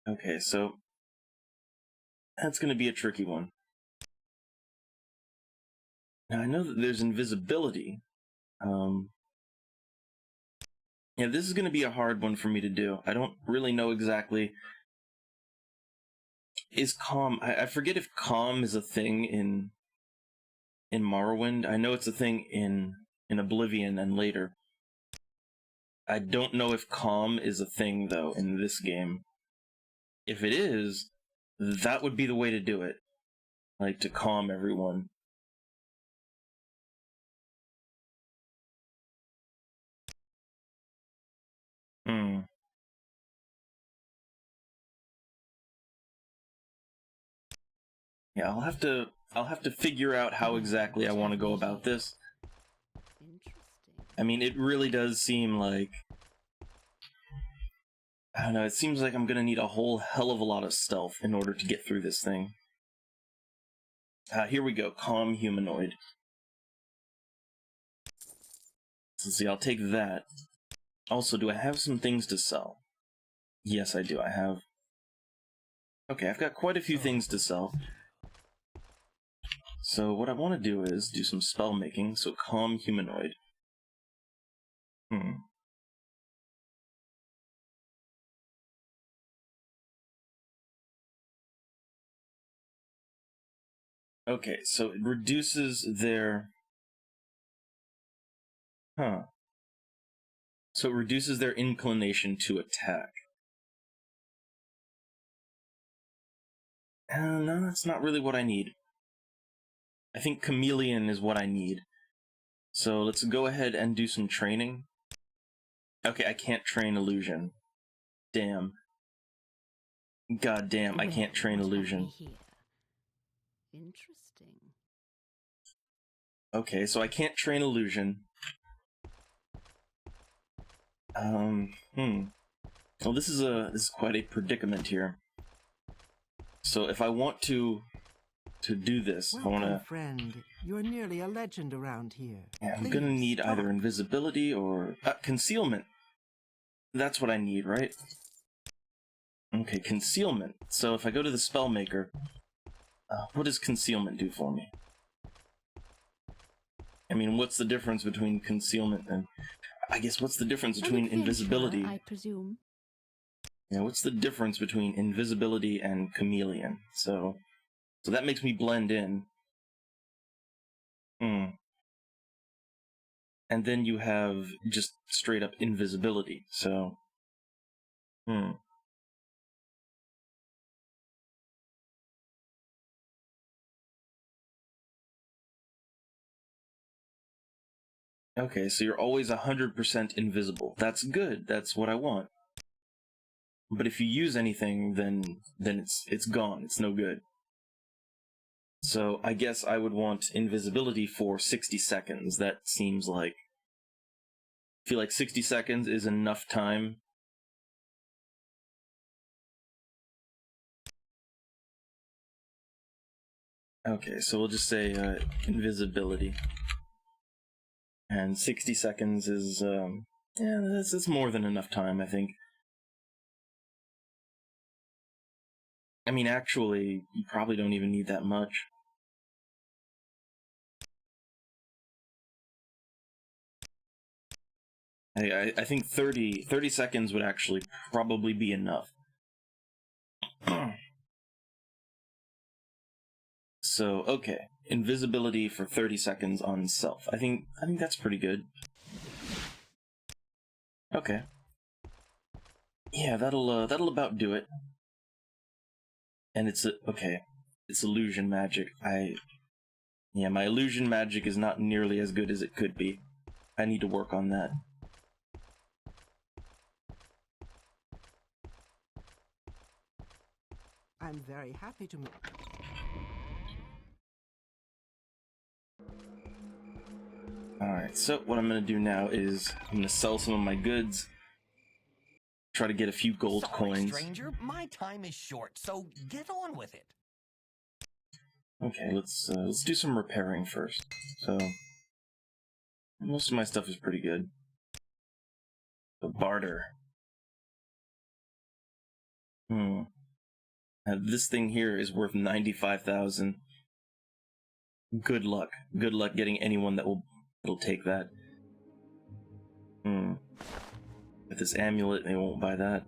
Okay, so... That's gonna be a tricky one. Now, I know that there's invisibility. Yeah, this is gonna be a hard one for me to do. I don't really know exactly... Is calm... I forget if calm is a thing in Morrowind. I know it's a thing in Oblivion and later. I don't know if calm is a thing, though, in this game. If it is, that would be the way to do it. Like, to calm everyone. Yeah, I'll have to figure out how exactly I want to go about this. I mean, it really does seem like... I don't know, it seems like I'm gonna need a whole hell of a lot of stealth in order to get through this thing. Here we go, calm humanoid. So see, I'll take that. Also, do I have some things to sell? Yes, I do. I have... Okay, I've got quite a few things to sell. So what I want to do is do some spell making, so calm humanoid. Okay, so it reduces their... So it reduces their inclination to attack. No, that's not really what I need. I think Chameleon is what I need. So let's go ahead and do some training. Okay, I can't train illusion. Damn. God damn, I can't train illusion. Interesting. Okay, so I can't train illusion. Well, this is quite a predicament here. So if I want to do this, I want to... friend. You're nearly a legend around here. Yeah, I'm gonna need either invisibility or... concealment. That's what I need, right? Okay, concealment. So if I go to the Spellmaker, what does concealment do for me? I mean, what's the difference between concealment and... I guess what's the difference between invisibility? I presume. Yeah, what's the difference between invisibility and chameleon? So that makes me blend in. And then you have just straight up invisibility, so... Okay, so you're always 100% invisible. That's good. That's what I want. But if you use anything, then it's gone. It's no good. So I guess I would want invisibility for 60 seconds. That seems like... I feel like 60 seconds is enough time. Okay, so we'll just say invisibility. And 60 seconds is, yeah, that's more than enough time, I think. I mean, actually, you probably don't even need that much. I think 30 seconds would actually probably be enough. So, okay. Invisibility for 30 seconds on self. I think that's pretty good. Okay. Yeah, that'll about do it. And it's illusion magic. Yeah, my illusion magic is not nearly as good as it could be. I need to work on that. I'm very happy to meet. Alright, so what I'm gonna do now is I'm gonna sell some of my goods. Try to get a few gold coins. Stranger, my time is short, so get on with it. Okay, let's do some repairing first. So most of my stuff is pretty good. So barter. This thing here is worth 95,000. Good luck. Good luck getting anyone that'll take that. With this amulet, they won't buy that.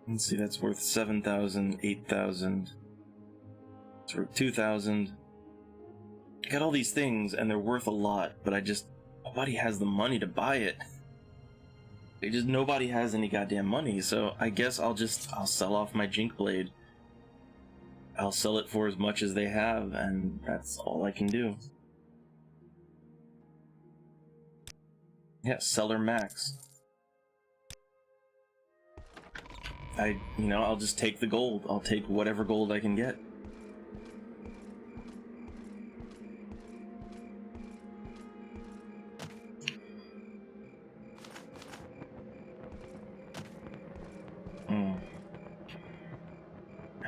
Let's see, that's worth 7,000, 8,000. It's worth 2,000. I got all these things, and they're worth a lot, but nobody has the money to buy it. Nobody has any goddamn money, so I guess I'll sell off my Jink Blade. I'll sell it for as much as they have, and that's all I can do. Yeah, seller max. I'll just take the gold. I'll take whatever gold I can get.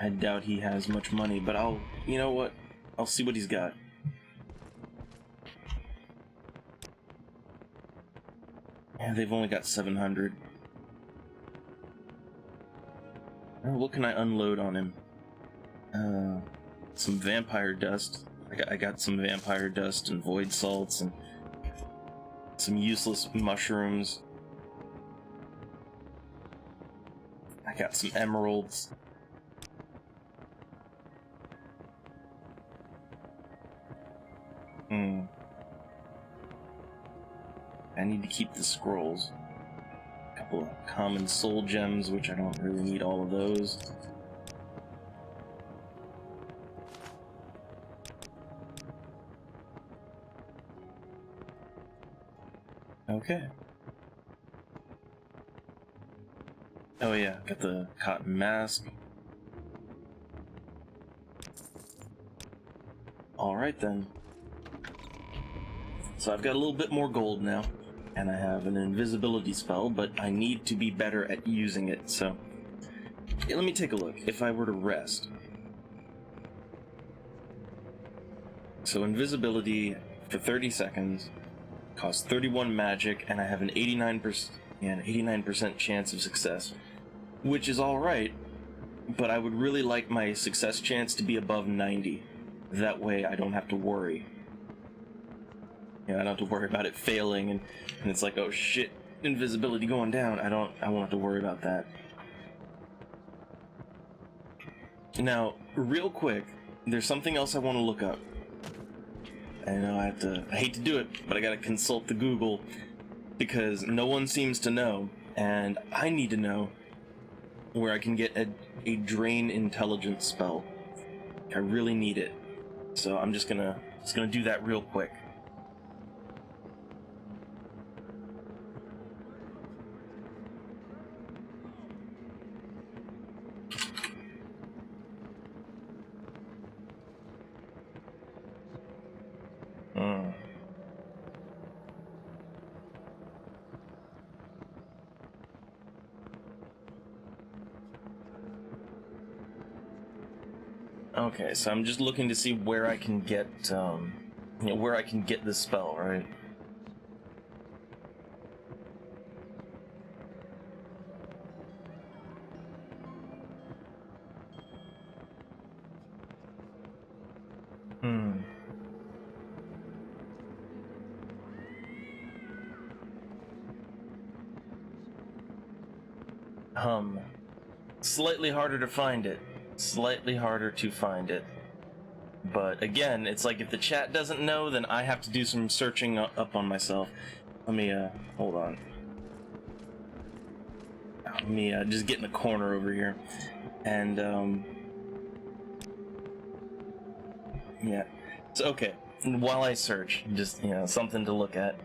I doubt he has much money, but you know what? I'll see what he's got. Yeah, they've only got 700. What can I unload on him? Some vampire dust. I got some vampire dust and void salts and some useless mushrooms. I got some emeralds. I need to keep the scrolls. A couple of common soul gems, which I don't really need all of those. Okay. Oh yeah, got the cotton mask. Alright then. So I've got a little bit more gold now, and I have an invisibility spell, but I need to be better at using it, so... Yeah, let me take a look. If I were to rest... So invisibility for 30 seconds, costs 31 magic, and I have an 89% chance of success. Which is alright, but I would really like my success chance to be above 90. That way I don't have to worry. I don't have to worry about it failing, and it's like, oh shit, invisibility going down. I won't have to worry about that. Now, real quick, there's something else I want to look up. I know I hate to do it, but I gotta consult the Google, because no one seems to know, and I need to know where I can get a drain intelligence spell. I really need it. So I'm just gonna do that real quick. Okay, so I'm just looking to see where I can get, where I can get this spell, right? Slightly harder to find it. Slightly harder to find it. But again, it's like if the chat doesn't know, then I have to do some searching up on myself. Let me, hold on. Let me, just get in the corner over here. And, yeah. So, okay. While I search, just, something to look at.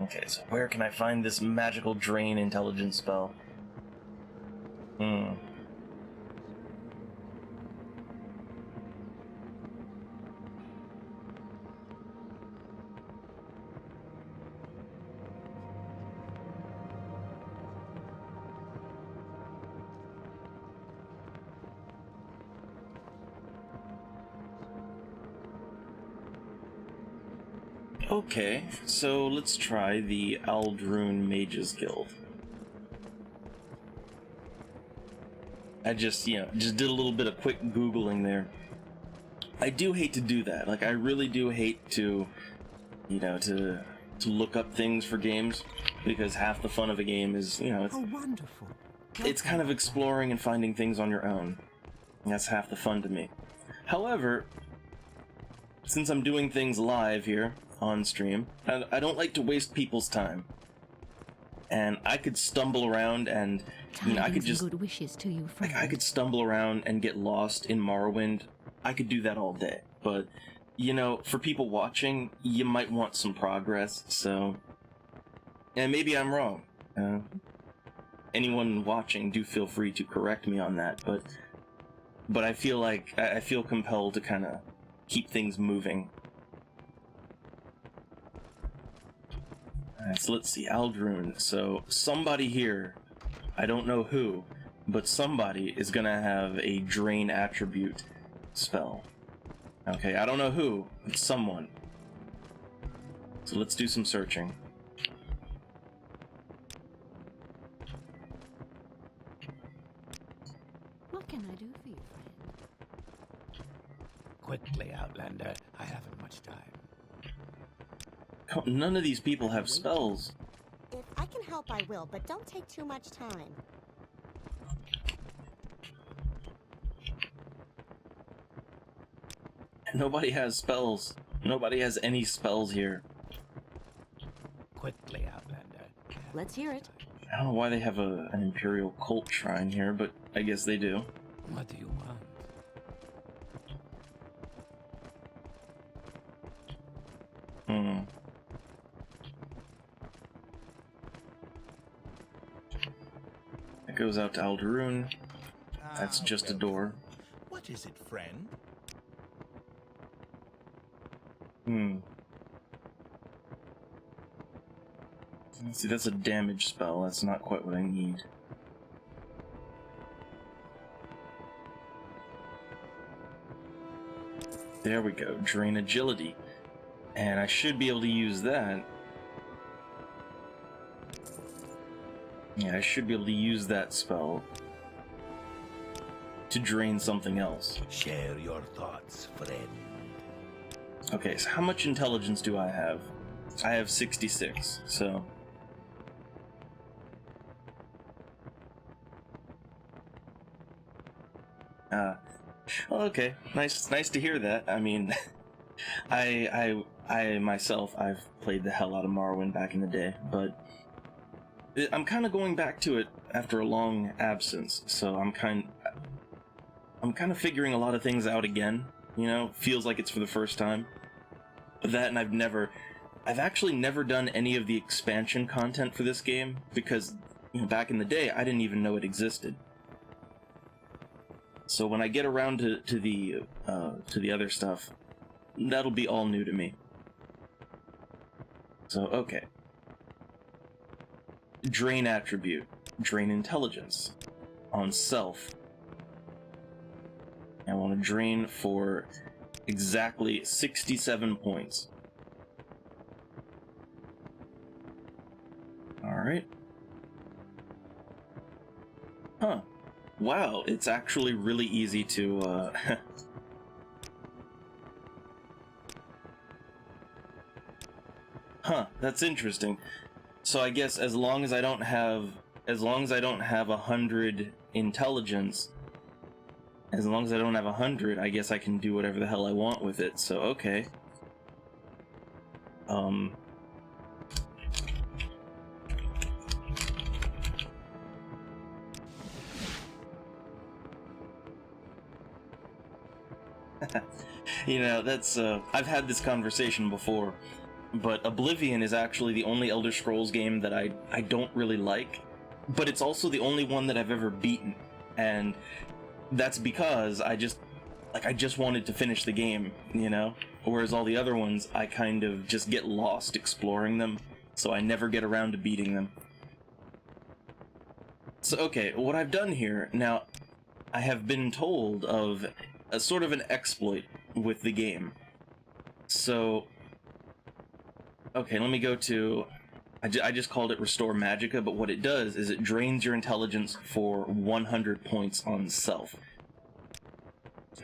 Okay, so where can I find this magical drain intelligence spell? Okay, so let's try the Aldrune Mages Guild. I just did a little bit of quick Googling there. I do hate to do that. Like, I really do hate to, to look up things for games, because half the fun of a game is, it's, Oh, wonderful. it's kind of exploring and finding things on your own. That's half the fun to me. However, since I'm doing things live here on stream, I don't like to waste people's time. And I could stumble around and, I could just, good wishes to you, friend. like, I could stumble around and get lost in Morrowind. I could do that all day. But, for people watching, you might want some progress, so... And maybe I'm wrong. Anyone watching, do feel free to correct me on that, but I feel like, I feel compelled to kind of keep things moving. Alright, so let's see, Aldrune. So, somebody here, I don't know who, but somebody is gonna have a drain attribute spell. Okay, I don't know who, it's someone. So let's do some searching. What can I do for you, friend? Quickly, Outlander. I haven't much time. None of these people have spells. If I can help, I will, but don't take too much time. Nobody has spells. Nobody has any spells here. Quickly, Outlander. Let's hear it. I don't know why they have an Imperial cult shrine here, but I guess they do. What do you want? That goes out to Aldrune. That's just a door. What is it, friend? See, that's a damage spell. That's not quite what I need. There we go. Drain agility. And I should be able to use that. Yeah, I should be able to use that spell to drain something else. Share your thoughts, friend. Okay, so how much intelligence do I have? I have 66, so... okay, nice to hear that. I mean, I myself, I've played the hell out of Morrowind back in the day, but I'm kind of going back to it after a long absence, so I'm I'm kind of figuring a lot of things out again, you know, feels like it's for the first time. That, and I've actually never done any of the expansion content for this game, because, you know, back in the day, I didn't even know it existed. So when I get around to the other stuff, that'll be all new to me. So, okay. Drain attribute. Drain intelligence. On self. I want to drain for exactly 67 points. Alright. Huh. Wow, it's actually really easy to, Huh, that's interesting. So I guess as long as I don't have 100 intelligence, as long as I don't have 100, I guess I can do whatever the hell I want with it, so okay. You know, that's, I've had this conversation before, but Oblivion is actually the only Elder Scrolls game that I don't really like, but it's also the only one that I've ever beaten, and that's because I just wanted to finish the game, you know? Whereas all the other ones, I kind of just get lost exploring them, so I never get around to beating them. So, okay, what I've done here, now, I have been told of a sort of an exploit with the game. So, okay, let me go to... I just called it Restore Magicka, but what it does is it drains your intelligence for 100 points on self.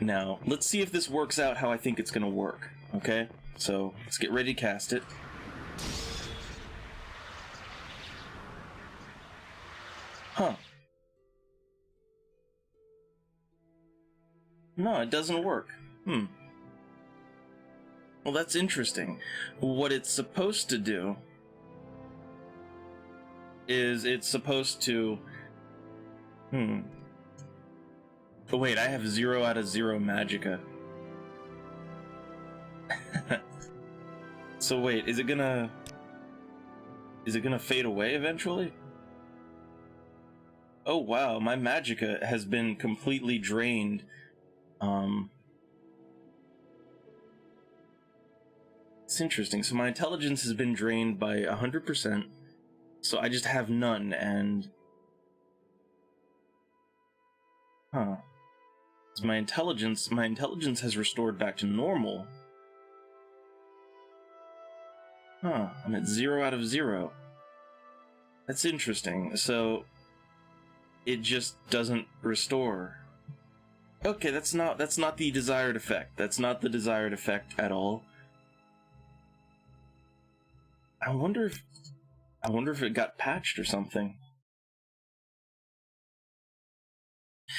Now, let's see if this works out how I think it's gonna work, okay? So, let's get ready to cast it. Huh. No, it doesn't work. Well, that's interesting. What it's supposed to do is it's supposed to... Oh, wait, I have 0 out of 0 Magicka. So wait, is it gonna fade away eventually? Oh wow, my Magicka has been completely drained. It's interesting. So my intelligence has been drained by 100%. So I just have none, and... Huh. So my intelligence has restored back to normal. Huh, I'm at 0 out of 0. That's interesting. So it just doesn't restore. Okay, that's not the desired effect. That's not the desired effect at all. I wonder if it got patched or something.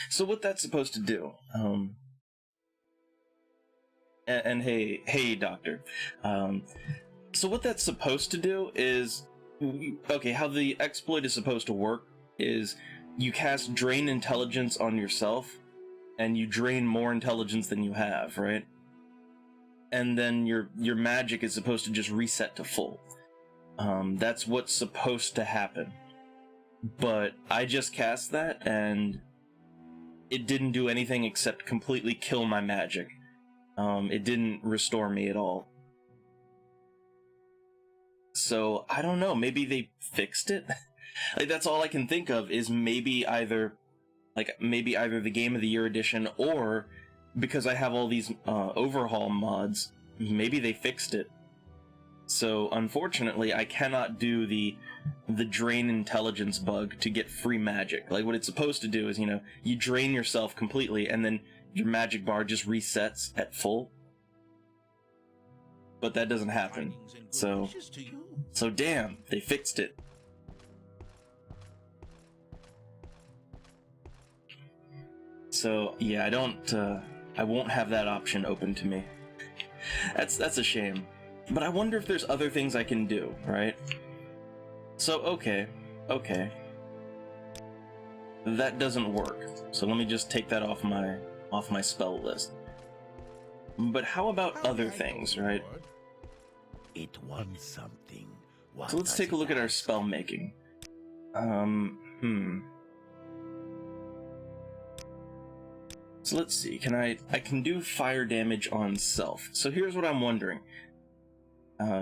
So what that's supposed to do, and hey, Doctor. So what that's supposed to do is, okay, how the exploit is supposed to work is you cast Drain Intelligence on yourself, and you drain more intelligence than you have, right? And then your magic is supposed to just reset to full. That's what's supposed to happen. But I just cast that, and it didn't do anything except completely kill my magic. It didn't restore me at all. So, I don't know, maybe they fixed it? Like, that's all I can think of, is maybe either the Game of the Year edition, or because I have all these overhaul mods, maybe they fixed it. So, unfortunately, I cannot do the drain intelligence bug to get free magic. Like, what it's supposed to do is, you know, you drain yourself completely, and then your magic bar just resets at full. But that doesn't happen. So damn, they fixed it. So, yeah, I won't have that option open to me. That's a shame. But I wonder if there's other things I can do, right? So, okay. That doesn't work. So let me just take that off my off my spell list. But how about other things, right? It wants something. What So let's does take a it look at our ask? spell making. So let's see, I can do fire damage on self. So here's what I'm wondering.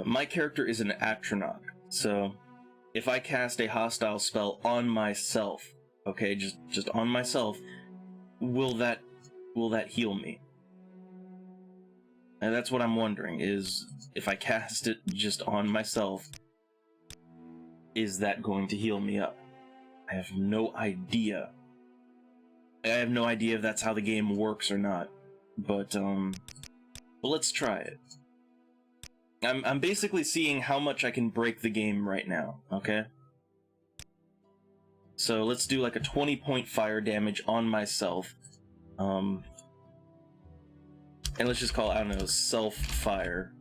My character is an Atronach, so if I cast a hostile spell on myself, okay, just on myself, will that heal me? And that's what I'm wondering, is if I cast it just on myself, is that going to heal me up? I have no idea. I have no idea if that's how the game works or not, but let's try it. I'm basically seeing how much I can break the game right now, okay? So let's do like a 20-point fire damage on myself. And let's just call it, I don't know, self-fire.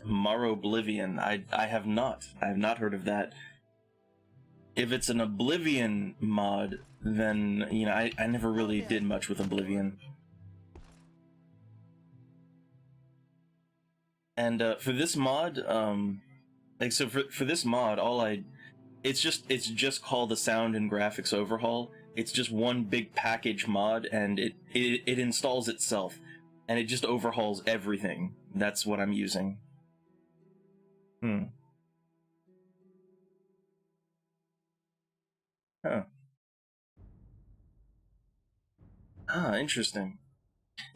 Morrowind. I have not heard of that. If it's an Oblivion mod, then, you know, I never really did much with Oblivion. And for this mod, for this mod, it's just called the Sound and Graphics Overhaul. It's just one big package mod, and it installs itself, and it just overhauls everything. That's what I'm using. Huh. Ah, interesting.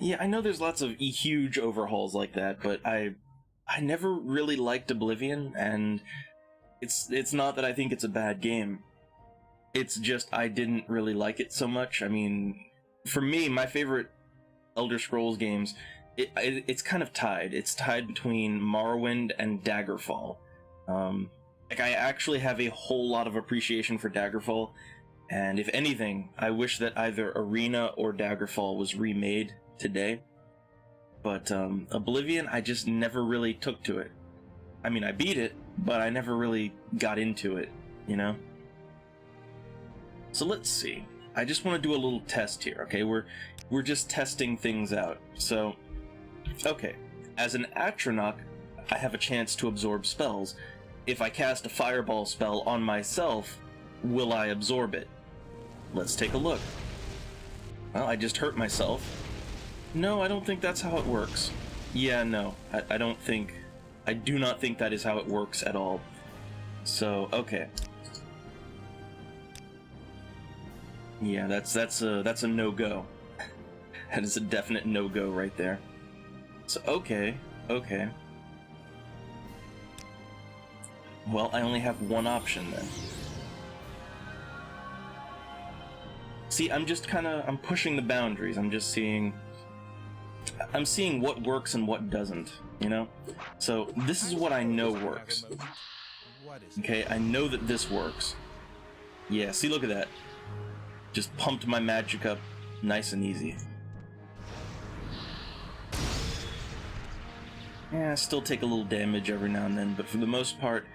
Yeah, I know there's lots of huge overhauls like that, but I never really liked Oblivion, and it's not that I think it's a bad game. It's just I didn't really like it so much. I mean, for me, my favorite Elder Scrolls games, it's kind of tied. It's tied between Morrowind and Daggerfall. Like, I actually have a whole lot of appreciation for Daggerfall, and if anything, I wish that either Arena or Daggerfall was remade today. But Oblivion, I just never really took to it. I mean, I beat it, but I never really got into it, you know? So let's see. I just want to do a little test here, okay? We're just testing things out. So, okay. As an Atronach, I have a chance to absorb spells. If I cast a fireball spell on myself, will I absorb it? Let's take a look. Well, I just hurt myself. No, I don't think that's how it works. Yeah, no, I do not think that is how it works at all. So, okay. Yeah, that's a no-go. That is a definite no-go right there. So, okay. Well, I only have one option then. See, I'm pushing the boundaries. I'm seeing what works and what doesn't, you know? So, this is what I know works. Okay, I know that this works. Yeah, see, look at that. Just pumped my magic up nice and easy. Yeah, I still take a little damage every now and then, but for the most part,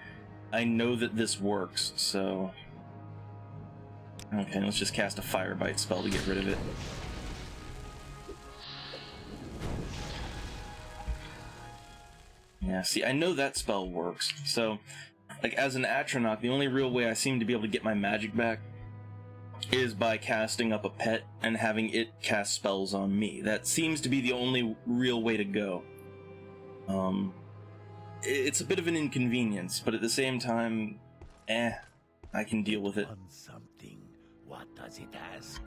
I know that this works, so... Okay, let's just cast a Fire Bite spell to get rid of it. Yeah, see, I know that spell works, so... Like, as an Atronach, the only real way I seem to be able to get my magic back is by casting up a pet and having it cast spells on me. That seems to be the only real way to go. It's a bit of an inconvenience, but at the same time, I can deal with it. Want something. What does it ask?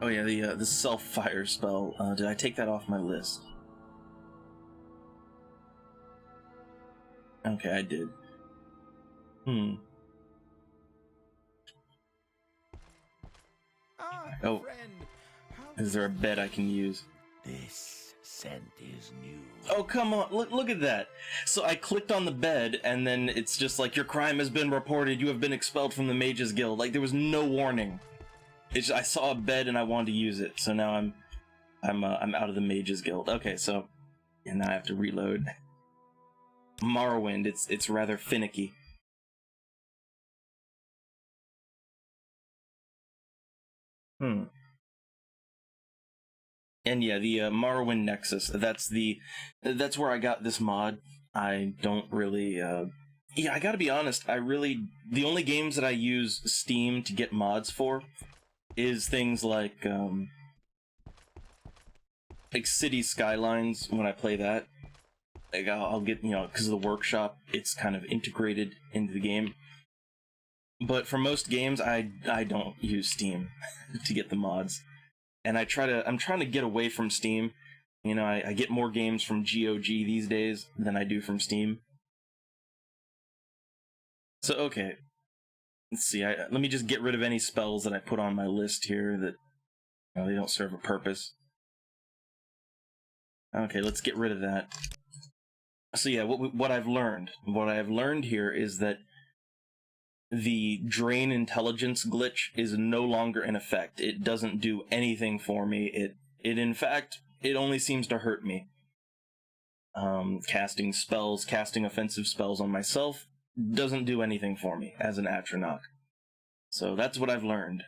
Oh yeah, the self-fire spell. Did I take that off my list? Okay, I did. Oh, is there a bed I can use? This scent is new. Oh, come on, look at that. So I clicked on the bed, and then it's just like, your crime has been reported, you have been expelled from the Mages Guild. Like, there was no warning. It's just, I saw a bed and I wanted to use it, so now I'm out of the Mages Guild. Okay, so, and now I have to reload. Morrowind, it's rather finicky. And yeah, the Morrowind Nexus, that's where I got this mod. I don't really, yeah, I gotta be honest, the only games that I use Steam to get mods for is things like City Skylines. When I play that, like I'll get, because of the workshop, it's kind of integrated into the game. But for most games, I don't use Steam to get the mods. And I'm trying to get away from Steam. I get more games from GOG these days than I do from Steam. So, okay. Let's see, let me just get rid of any spells that I put on my list here that they don't serve a purpose. Okay, let's get rid of that. So yeah, what I've learned here is that the drain intelligence glitch is no longer in effect. It doesn't do anything for me. It in fact, it only seems to hurt me. Casting offensive spells on myself doesn't do anything for me as an Atronach. So that's what I've learned.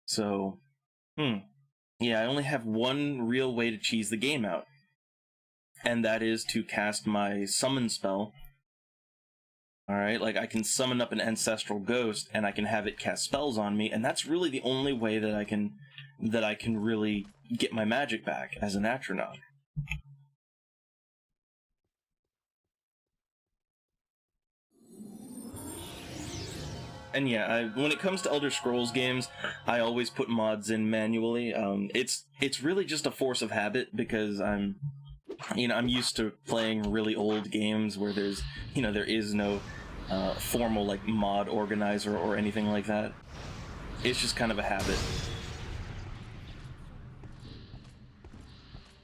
So, yeah, I only have one real way to cheese the game out. And that is to cast my summon spell. Alright, like I can summon up an ancestral ghost and I can have it cast spells on me, and that's really the only way that I can really get my magic back as an Atronach. And yeah, when it comes to Elder Scrolls games, I always put mods in manually. It's really just a force of habit because I'm used to playing really old games where there is no formal like mod organizer or anything like that. It's just kind of a habit.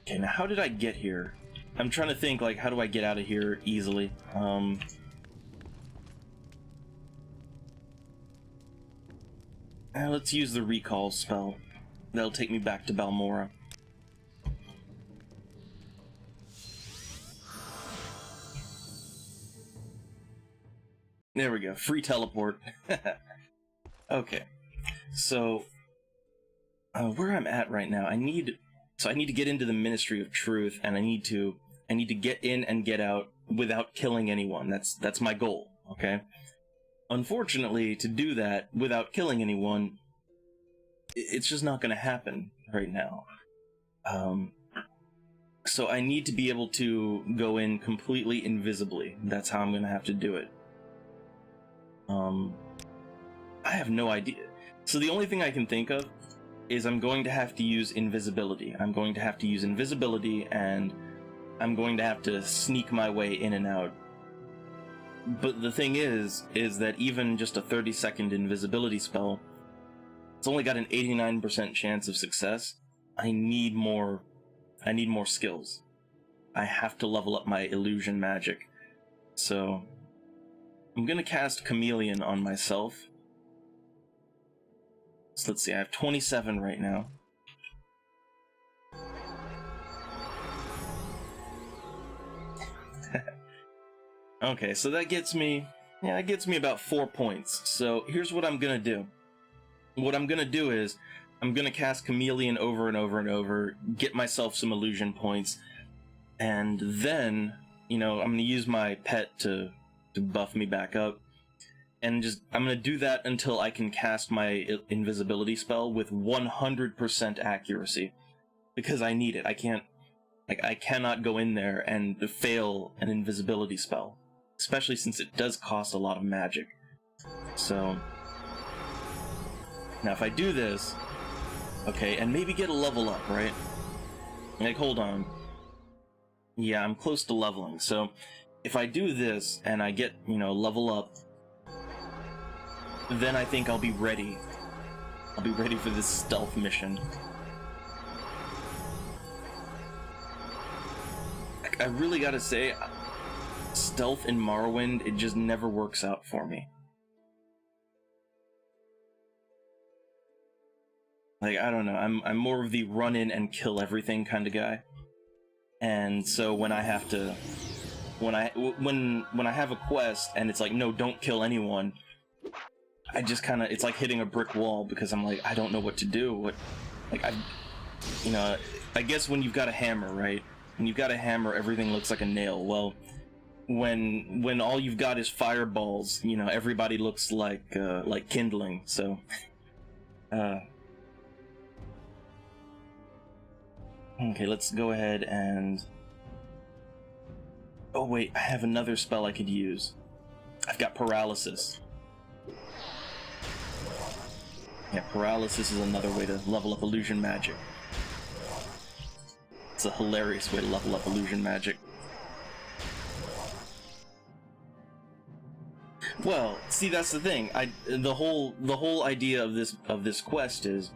Okay, now how did I get here? I'm trying to think, like, how do I get out of here easily? Let's use the recall spell. That'll take me back to Balmora. There we go, free teleport. Okay, so where I'm at right now, I need to get into the Ministry of Truth, and I need to get in and get out without killing anyone. That's my goal. Okay. Unfortunately, to do that without killing anyone, it's just not going to happen right now. So I need to be able to go in completely invisibly. That's how I'm going to have to do it. I have no idea. So the only thing I can think of is I'm going to have to use invisibility. I'm going to have to use invisibility, and I'm going to have to sneak my way in and out. But the thing is that even just a 30-second invisibility spell, it's only got an 89% chance of success. I need more skills. I have to level up my illusion magic. So I'm gonna cast Chameleon on myself. So let's see, I have 27 right now. Okay, so that gets me about 4 points. So here's what I'm gonna do. What I'm gonna do is, I'm gonna cast Chameleon over and over and over, get myself some illusion points, and then, I'm gonna use my pet to buff me back up, and I'm gonna do that until I can cast my invisibility spell with 100% accuracy, because I need it. I cannot go in there and fail an invisibility spell, especially since it does cost a lot of magic. So now if I do this, okay, and maybe get a level up, right? Like, hold on. Yeah, I'm close to leveling, so if I do this and I get, level up, then I think I'll be ready. I'll be ready for this stealth mission. I really gotta say, stealth in Morrowind, it just never works out for me. Like, I don't know, I'm more of the run in and kill everything kind of guy. And so when I have to when I have a quest and it's like, no, don't kill anyone, I just kind of, it's like hitting a brick wall, because I'm like, I don't know what to do. I guess when you've got a hammer, right? When you've got a hammer, everything looks like a nail. Well, when all you've got is fireballs, everybody looks like kindling. So, okay, let's go ahead and. Oh wait, I have another spell I could use. I've got paralysis. Yeah, paralysis is another way to level up illusion magic. It's a hilarious way to level up illusion magic. Well, see, that's the thing. The whole idea of this quest is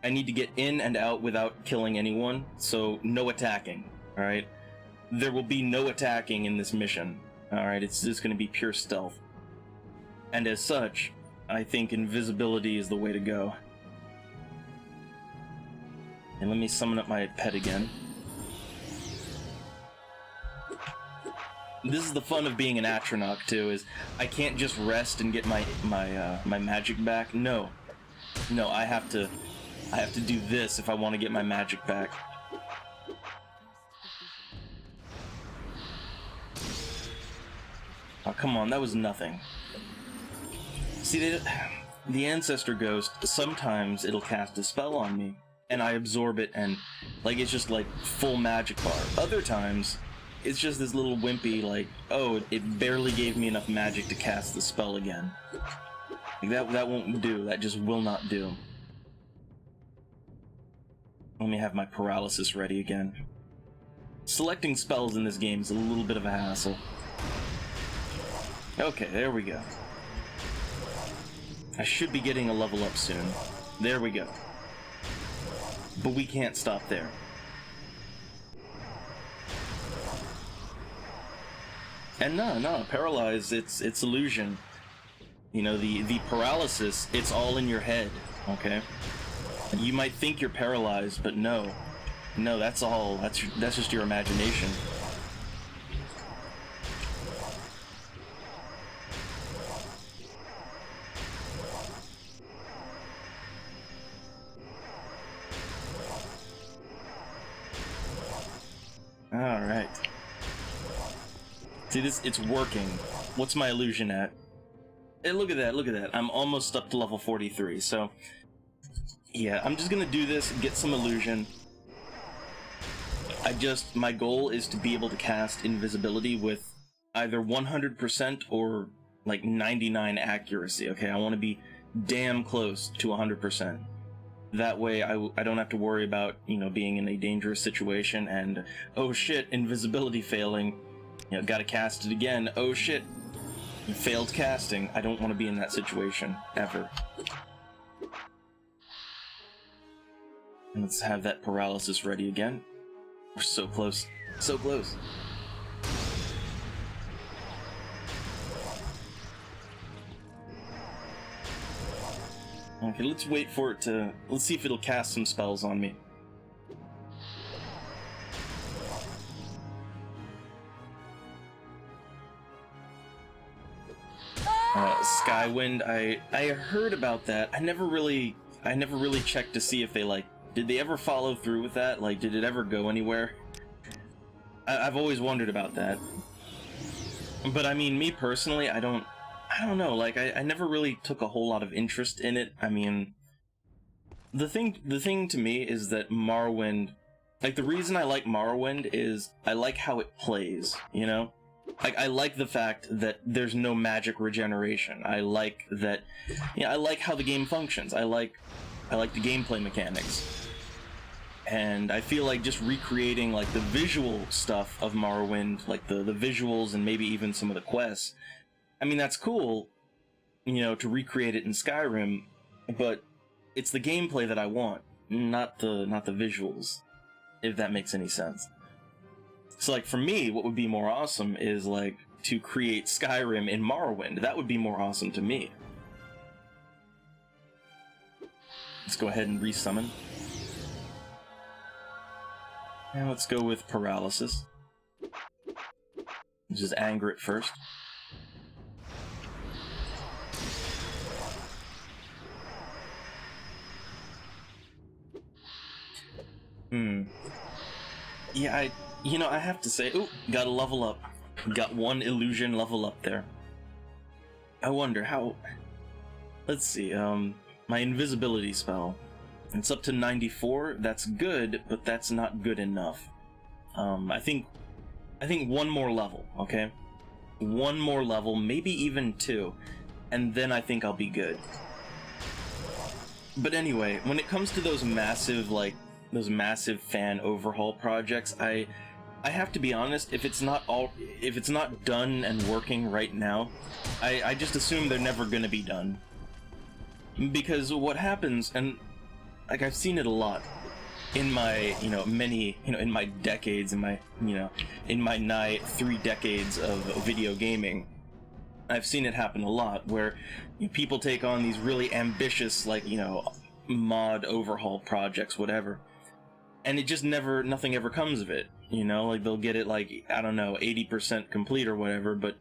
I need to get in and out without killing anyone, so no attacking. All right. There will be no attacking in this mission. Alright, it's just going to be pure stealth. And as such, I think invisibility is the way to go. And let me summon up my pet again. This is the fun of being an Atronach too, is I can't just rest and get my magic back. No. No, I have to do this if I want to get my magic back. Oh, come on, that was nothing. See, the Ancestor Ghost, sometimes it'll cast a spell on me, and I absorb it, and, like, it's just, like, full magic bar. Other times, it's just this little wimpy, like, oh, it barely gave me enough magic to cast the spell again. Like, that won't do. That just will not do. Let me have my paralysis ready again. Selecting spells in this game is a little bit of a hassle. Okay, there we go. I should be getting a level up soon. There we go. But we can't stop there. And no, paralyze, it's illusion. The paralysis, it's all in your head, okay? You might think you're paralyzed, but no. No, that's just your imagination. Alright. See, it's working. What's my illusion at? Hey, look at that. I'm almost up to level 43, so... Yeah, I'm just gonna do this and get some illusion. My goal is to be able to cast invisibility with either 100% or, like, 99 accuracy, okay? I want to be damn close to 100%. That way I don't have to worry about, being in a dangerous situation and, oh shit, invisibility failing. Gotta cast it again. Oh shit, failed casting. I don't want to be in that situation, ever. And let's have that paralysis ready again. We're so close. So close. Okay, let's wait for it to... Let's see if it'll cast some spells on me. Skywind, I heard about that. I never really checked to see if they, like... Did they ever follow through with that? Like, did it ever go anywhere? I've always wondered about that. But I mean, me personally, I don't know, like, I never really took a whole lot of interest in it. I mean, the thing to me is that Morrowind, like, the reason I like Morrowind is I like how it plays, Like, I like the fact that there's no magic regeneration. I like that, I like how the game functions. I like the gameplay mechanics. And I feel like just recreating, like, the visual stuff of Morrowind, like the visuals and maybe even some of the quests, I mean, that's cool, to recreate it in Skyrim, but it's the gameplay that I want, not the visuals, if that makes any sense. So, like, for me, what would be more awesome is, like, to create Skyrim in Morrowind. That would be more awesome to me. Let's go ahead and resummon. And let's go with paralysis. Just anger it first. Yeah, I have to say, ooh, got a level up. Got one illusion level up there. I wonder how... Let's see, my invisibility spell. It's up to 94, that's good, but that's not good enough. I think one more level, okay? One more level, maybe even two, and then I think I'll be good. But anyway, when it comes to those massive fan overhaul projects, I have to be honest, if it's not done and working right now, I just assume they're never gonna be done. Because what happens, and like I've seen it a lot in my, in my decades, in my nigh 3 decades of video gaming, I've seen it happen a lot where people take on these really ambitious, mod overhaul projects, whatever, and it just nothing ever comes of it. Like they'll get it 80% complete or whatever, but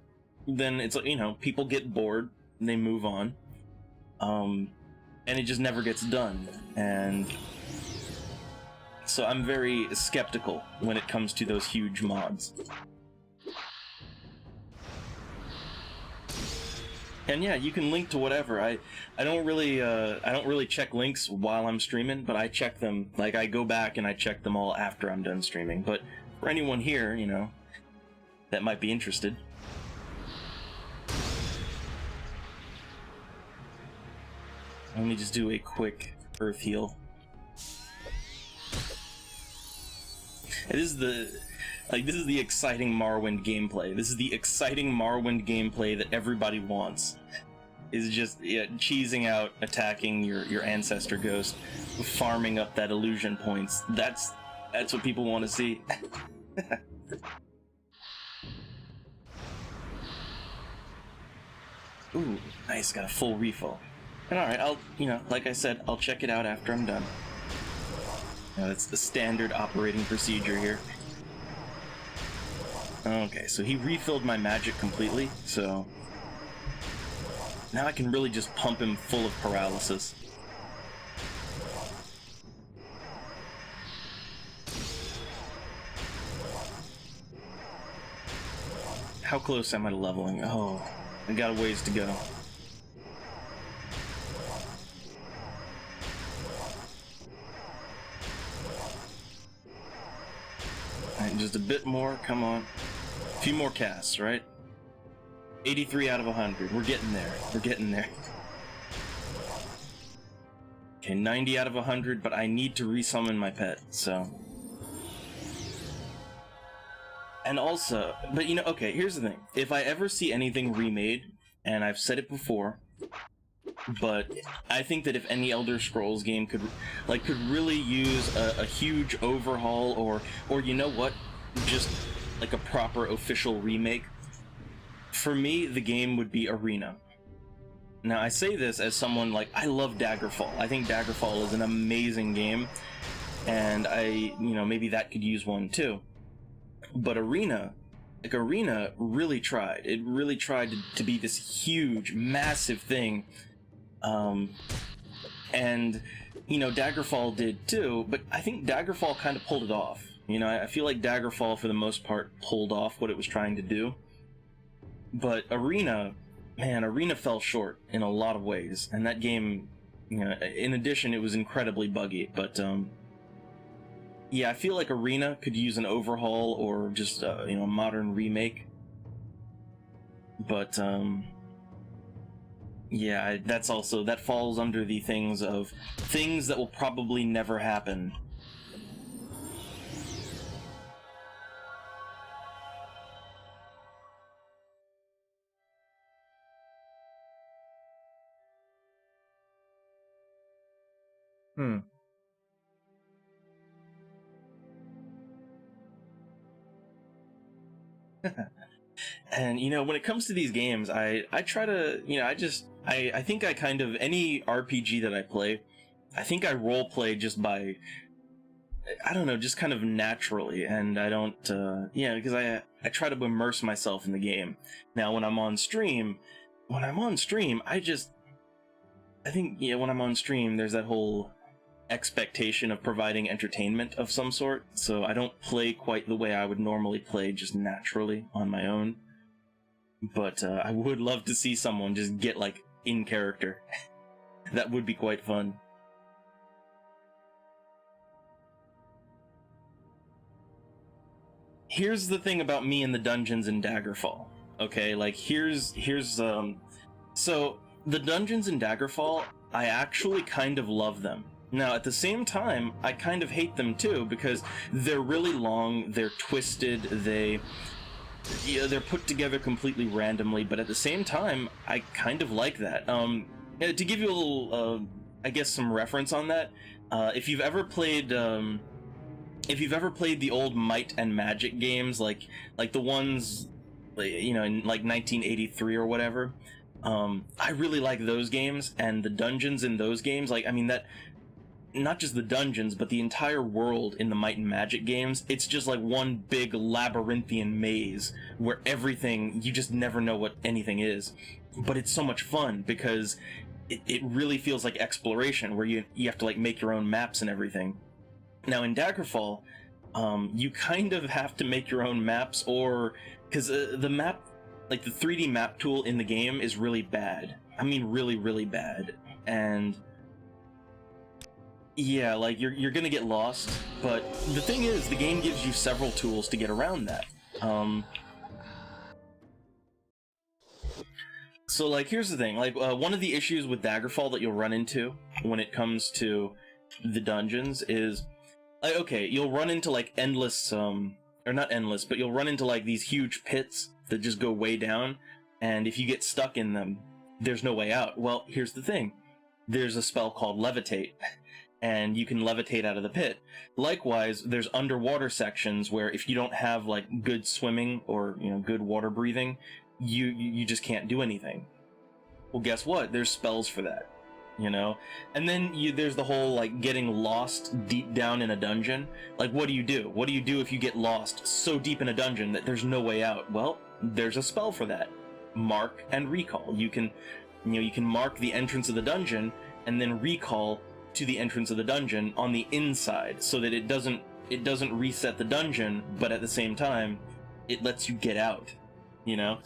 then it's people get bored and they move on, and it just never gets done. And so I'm very skeptical when it comes to those huge mods. And yeah, you can link to whatever. I don't really check links while I'm streaming, but I check them. Like, I go back and I check them all after I'm done streaming. But for anyone here, that might be interested. Let me just do a quick earth heal. This is the exciting Morrowind gameplay. This is the exciting Morrowind gameplay that everybody wants. Is just cheesing out, attacking your ancestor ghost, farming up that illusion points. That's what people want to see. Ooh, nice, got a full refill. And alright, I'll, like I said, I'll check it out after I'm done. That's the standard operating procedure here. Okay, so he refilled my magic completely, so now I can really just pump him full of paralysis. How close am I to leveling? Oh, I got a ways to go. Alright, just a bit more, come on. A few more casts, right? 83 out of 100. We're getting there. We're getting there. Okay, 90 out of 100, but I need to resummon my pet, so... And also, but okay, here's the thing. If I ever see anything remade, and I've said it before, but I think that if any Elder Scrolls game could really use a huge overhaul, or you know what, just like a proper official remake, for me, the game would be Arena. Now, I say this as someone, I love Daggerfall. I think Daggerfall is an amazing game, and maybe that could use one too. But Arena really tried. It really tried to be this huge, massive thing. And, Daggerfall did too, but I think Daggerfall kind of pulled it off. I feel like Daggerfall, for the most part, pulled off what it was trying to do. But Arena fell short in a lot of ways. And that game, in addition, it was incredibly buggy. But, yeah, I feel like Arena could use an overhaul or just, a modern remake. But, yeah, that falls under the things that will probably never happen. And when it comes to these games, I try to, I think I kind of, any RPG that I play, I think I roleplay just by, I don't know, just kind of naturally, and I don't, because I I try to immerse myself in the game. Now, when I'm on stream, I think, yeah, when I'm on stream, there's that whole expectation of providing entertainment of some sort, so I don't play quite the way I would normally play just naturally on my own. But I would love to see someone just get, like, in character. That would be quite fun. Here's the thing about me and the dungeons in Daggerfall. Okay, like, so, the dungeons in Daggerfall, I actually kind of love them. Now, at the same time, I kind of hate them too, because they're really long, they're twisted, they're put together completely randomly, but at the same time, I kind of like that. To give you a little, I guess, some reference on that, if you've ever played the old Might and Magic games, like the ones, you know, in like 1983 or whatever, I really like those games, and the dungeons in those games, like, I mean, that, not just the dungeons, but the entire world in the Might and Magic games, it's just like one big labyrinthian maze where everything, you just never know what anything is. But it's so much fun because it really feels like exploration, where you have to, like, make your own maps and everything. Now, in Daggerfall, you kind of have to make your own maps, or because the map, like the 3D map tool in the game, is really bad. I mean, really, really bad. And yeah, like, you're gonna get lost, but the thing is, the game gives you several tools to get around that. So, like, here's the thing, like, one of the issues with Daggerfall that you'll run into when it comes to the dungeons is, like, okay, you'll run into, like, endless, or not endless, but you'll run into, like, these huge pits that just go way down, and if you get stuck in them, there's no way out. Well, here's the thing. There's a spell called Levitate, and you can levitate out of the pit. Likewise, there's underwater sections where if you don't have, like, good swimming or, you know, good water breathing, you just can't do anything. Well, guess what? There's spells for that, you know? And then there's the whole, like, getting lost deep down in a dungeon. Like, what do you do? What do you do if you get lost so deep in a dungeon that there's no way out? Well, there's a spell for that. Mark and recall. You can mark the entrance of the dungeon and then recall to the entrance of the dungeon on the inside, so that it doesn't reset the dungeon, but at the same time, it lets you get out, you know?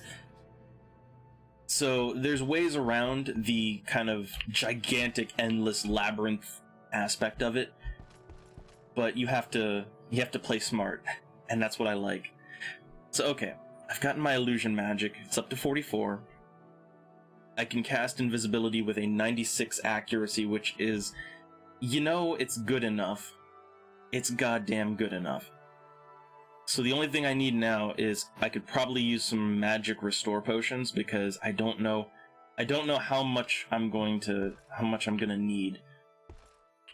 So there's ways around the kind of gigantic, endless labyrinth aspect of it, but you have to play smart, and that's what I like. So, okay, I've gotten my illusion magic. It's up to 44. I can cast invisibility with a 96 accuracy, which is, you know, it's good enough. It's goddamn good enough. So the only thing I need now is I could probably use some magic restore potions, because I don't know how much I'm gonna need.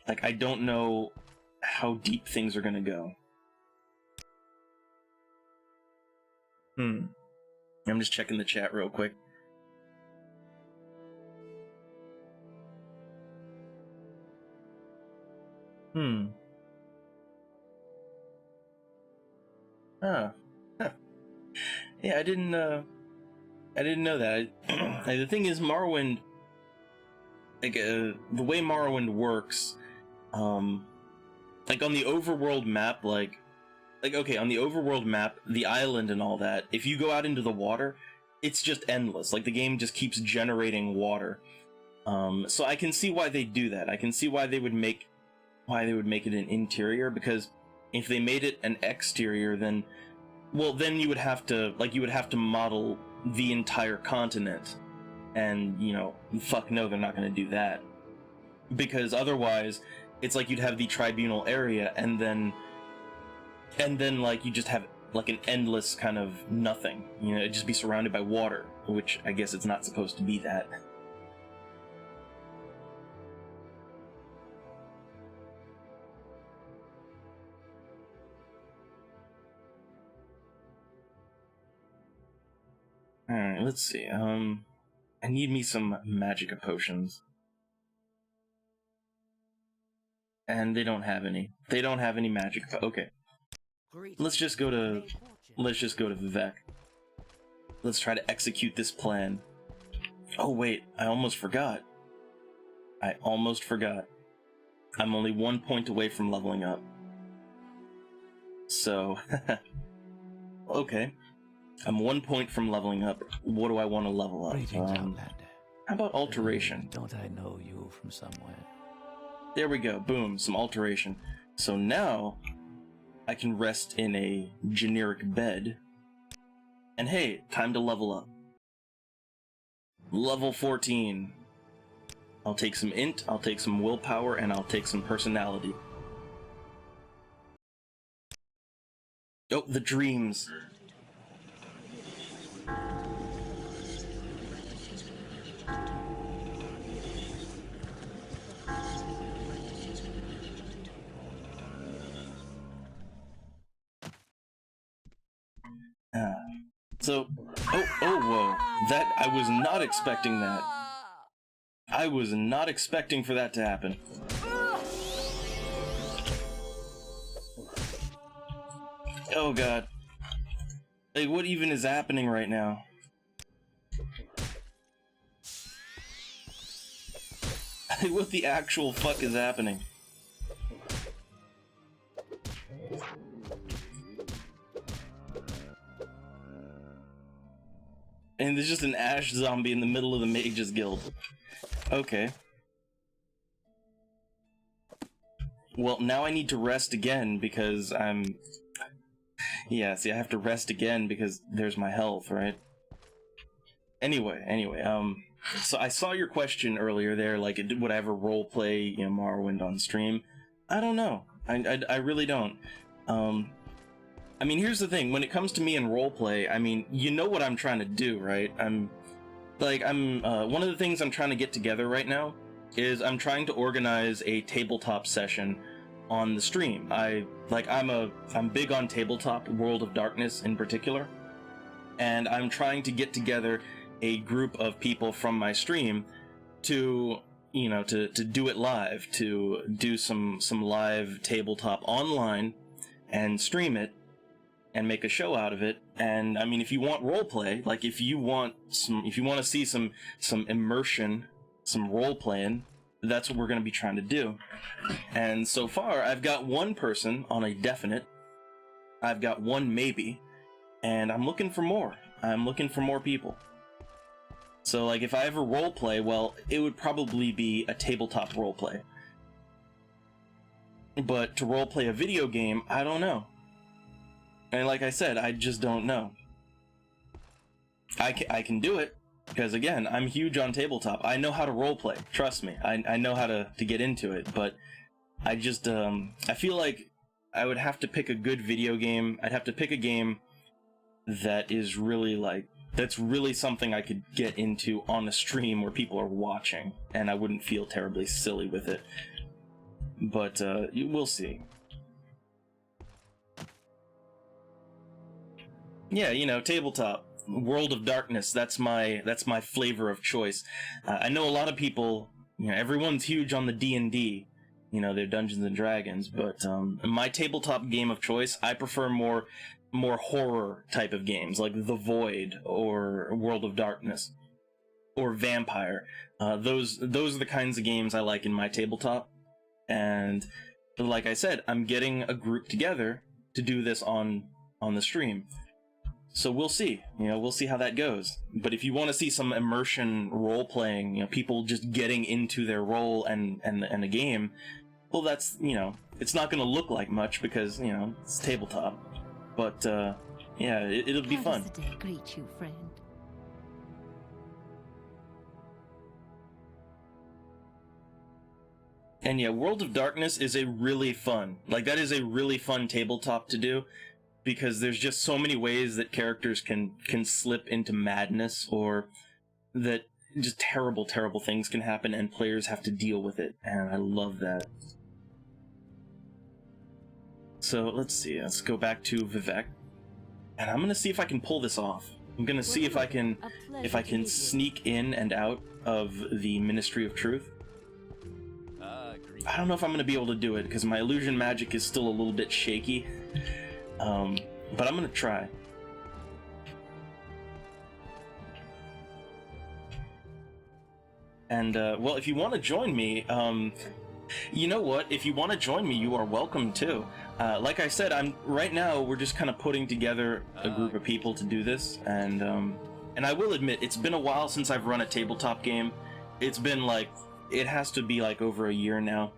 Like, I don't know how deep things are gonna go. I'm just checking the chat real quick. Huh. Yeah, I didn't know that. The thing is, Morrowind, like, the way Morrowind works, like, on the overworld map, like, okay, on the overworld map, the island and all that, if you go out into the water, it's just endless. Like, the game just keeps generating water. So I can see why they do that. I can see why they would make it an interior, because if they made it an exterior, then you would have to model the entire continent, and, you know, fuck no, they're not going to do that, because otherwise it's like you'd have the tribunal area, and then like you just have like an endless kind of nothing, you know, it'd just be surrounded by water, which I guess it's not supposed to be that. Alright, let's see, I need me some magica potions. And they don't have any. They don't have any magic. Okay. Let's just go to let's just go to Vivek. Let's try to execute this plan. Oh wait, I almost forgot. I'm only 1 point away from leveling up. So, okay. I'm 1 point from leveling up. What do I want to level up? Greetings, Outlander. How about alteration? Don't I know you from somewhere? There we go. Boom. Some alteration. So now I can rest in a generic bed. And hey, time to level up. Level 14. I'll take some int, I'll take some willpower, and I'll take some personality. Oh, the dreams. So, whoa. That, I was not expecting that. I was not expecting for that to happen. Oh god. Like, what even is happening right now? What the actual fuck is happening? And there's just an ash zombie in the middle of the Mages Guild. Okay. Well, now I need to rest again because I'm... Yeah, see, I have to rest again because there's my health, right? Anyway, so I saw your question earlier there, like, would I ever roleplay, Morrowind on stream? I don't know. I really don't. I mean, here's the thing. When it comes to me and roleplay, I mean, you know what I'm trying to do, right? I'm one of the things I'm trying to get together right now is I'm trying to organize a tabletop session on the stream. I'm big on tabletop, World of Darkness in particular, and I'm trying to get together a group of people from my stream to do it live, to do some live tabletop online and stream it and make a show out of it. And I mean, if you want roleplay, like if you want to see some immersion, some role playing, that's what we're going to be trying to do. And so far, I've got one person on a definite, I've got one maybe, and I'm looking for more. I'm looking for more people. So like, if I ever roleplay, well, it would probably be a tabletop roleplay. But to roleplay a video game, I don't know. And like I said, I just don't know. I can do it, because again, I'm huge on tabletop. I know how to roleplay, trust me. I know how to get into it, but I just, I feel like I would have to pick a good video game. I'd have to pick a game that is really that's really something I could get into on a stream where people are watching, and I wouldn't feel terribly silly with it. But, we'll see. Yeah, tabletop, World of Darkness, that's my flavor of choice. I know a lot of people, everyone's huge on the D&D, their Dungeons and Dragons, but my tabletop game of choice, I prefer more horror type of games, like The Void, or World of Darkness, or Vampire. Those are the kinds of games I like in my tabletop, and like I said, I'm getting a group together to do this on the stream. So we'll see, we'll see how that goes. But if you want to see some immersion role-playing, people just getting into their role and a game, well, that's, it's not going to look like much because, it's tabletop. But, yeah, it'll be fun. How does the day greet you, friend? And yeah, World of Darkness is a really fun, that is a really fun tabletop to do, because there's just so many ways that characters can slip into madness, or that just terrible things can happen and players have to deal with it, and I love that. So let's see, let's go back to Vivek, and I'm gonna see if I can pull this off. I'm gonna see if I can sneak in and out of the Ministry of Truth. I don't know if I'm gonna be able to do it because my illusion magic is still a little bit shaky. But I'm gonna try. And well, if you want to join me, you know what? If you want to join me, you are welcome too. Like I said, right now we're just kind of putting together a group of people to do this, and I will admit it's been a while since I've run a tabletop game. It's been like, it has to be like over a year now.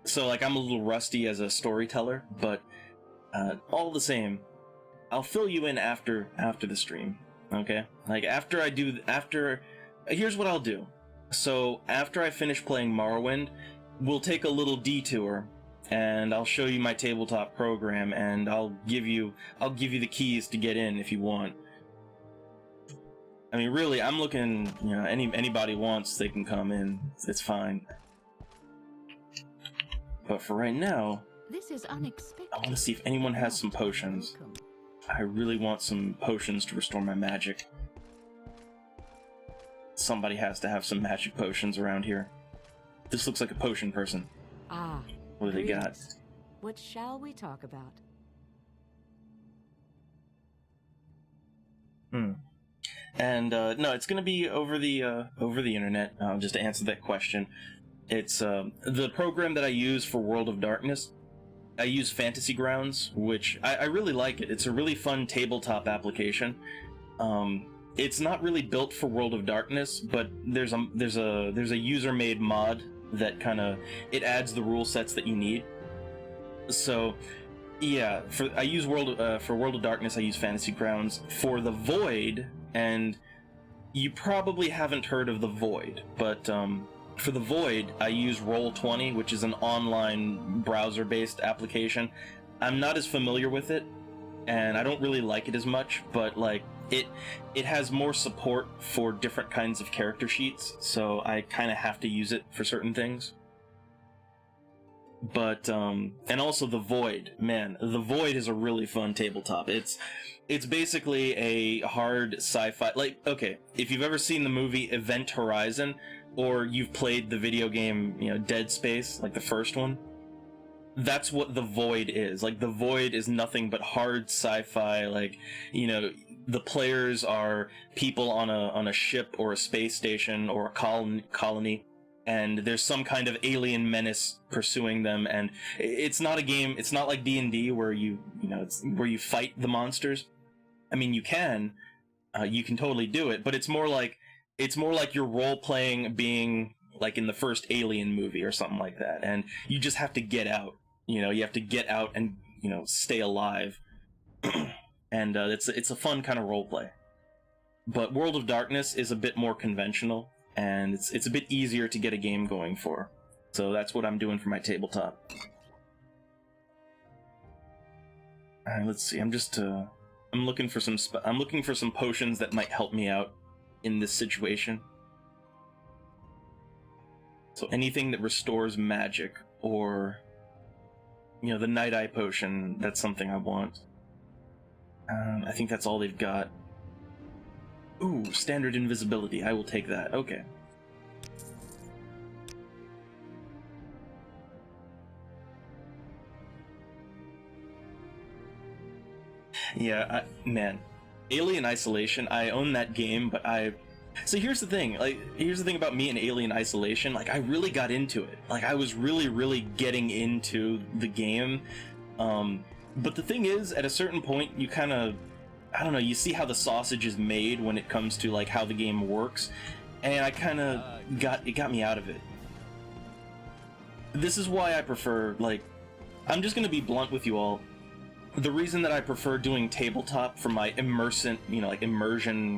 So like I'm a little rusty as a storyteller, but all the same, I'll fill you in after the stream. Okay? Like here's what I'll do. So after I finish playing Morrowind, we'll take a little detour and I'll show you my tabletop program, and I'll give you the keys to get in if you want. I mean, really, I'm looking, you know, anybody wants, they can come in. It's fine. But for right now, This is unexpected. I want to see if anyone has some potions. I really want some potions to restore my magic. Somebody has to have some magic potions around here. This looks like a potion person. Ah. What do they got? greetings. What shall we talk about? And no, it's gonna be over the internet. Just to answer that question, it's the program that I use for World of Darkness. I use Fantasy Grounds, which I really like it. It's a really fun tabletop application. It's not really built for World of Darkness, but there's a user-made mod that it adds the rule sets that you need. So yeah, for World of Darkness, I use Fantasy Grounds. For the Void, and you probably haven't heard of the Void, but for the Void, I use Roll20, which is an online browser-based application. I'm not as familiar with it, and I don't really like it as much, but like it has more support for different kinds of character sheets, so I kind of have to use it for certain things. But and also the Void, man, the Void is a really fun tabletop. It's basically a hard sci-fi, like, okay, if you've ever seen the movie Event Horizon, or you've played the video game, you know, Dead Space, like the first one, that's what the Void is. Like, the Void is nothing but hard sci-fi. Like, you know, the players are people on a ship or a space station or a colony, and there's some kind of alien menace pursuing them. And it's not a game. It's not like D&D where where you fight the monsters. I mean, you can totally do it, but it's more like you're role-playing being like in the first Alien movie or something like that, and you just have to get out. You know, you have to get out and, you know, stay alive. And it's a fun kind of roleplay. But World of Darkness is a bit more conventional, and it's a bit easier to get a game going for. So that's what I'm doing for my tabletop. Alright, let's see. I'm looking for some potions that might help me out in this situation. So anything that restores magic, or, you know, the Night Eye potion, that's something I want. I think that's all they've got. Ooh, standard invisibility. I will take that. Okay. Yeah, man. Alien Isolation, I own that game, but So here's the thing, about me and Alien Isolation, like, I really got into it. Like, I was really getting into the game. But the thing is, at a certain point, you kind of, I don't know, you see how the sausage is made when it comes to, like, how the game works, and I kind of it got me out of it. This is why I prefer, like, I'm just going to be blunt with you all. The reason that I prefer doing tabletop for my immersion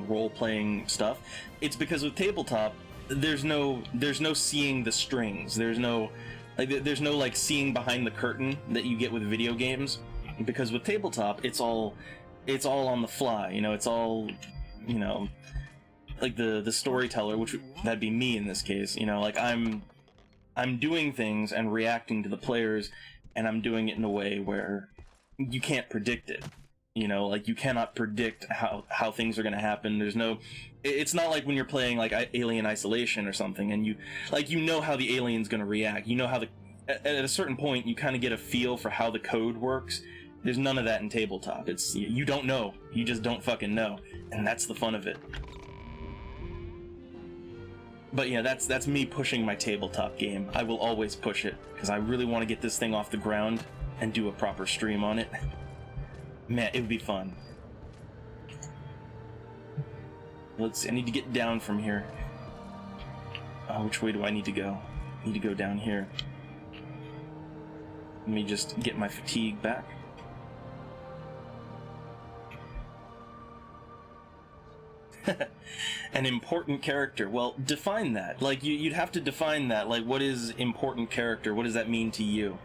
role-playing stuff, it's because with tabletop, there's no seeing the strings. There's no like seeing behind the curtain that you get with video games. Because with tabletop, it's all on the fly. You know, it's all, you know, like the storyteller, which that'd be me in this case. You know, like I'm doing things and reacting to the players, and I'm doing it in a way where you can't predict it. You know, like, you cannot predict how things are going to happen. It's not like when you're playing like Alien Isolation or something, and you know how the alien's going to react. You know how at a certain point you kind of get a feel for how the code works. There's none of that in tabletop. You don't know. You just don't fucking know, and that's the fun of it. But yeah, that's me pushing my tabletop game. I will always push it, because I really want to get this thing off the ground and do a proper stream on it. Man, it would be fun. Let's see, I need to get down from here. Which way do I need to go? I need to go down here. Let me just get my fatigue back. An important character. Well, define that. Like, you'd have to define that. Like, what is important character? What does that mean to you?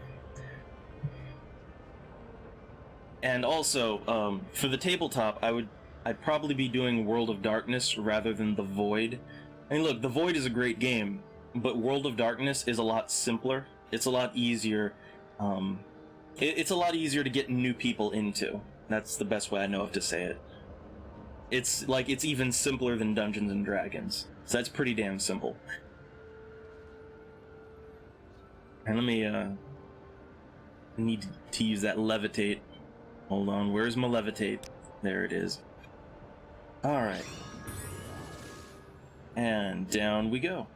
And also, for the tabletop, I'd probably be doing World of Darkness rather than The Void. I mean, look, The Void is a great game, but World of Darkness is a lot simpler. It's a lot easier. It's a lot easier to get new people into. That's the best way I know of to say it. It's even simpler than Dungeons and Dragons. So that's pretty damn simple. And let me, need to use that levitate. Hold on, where's my levitate? There it is. Alright. And down we go.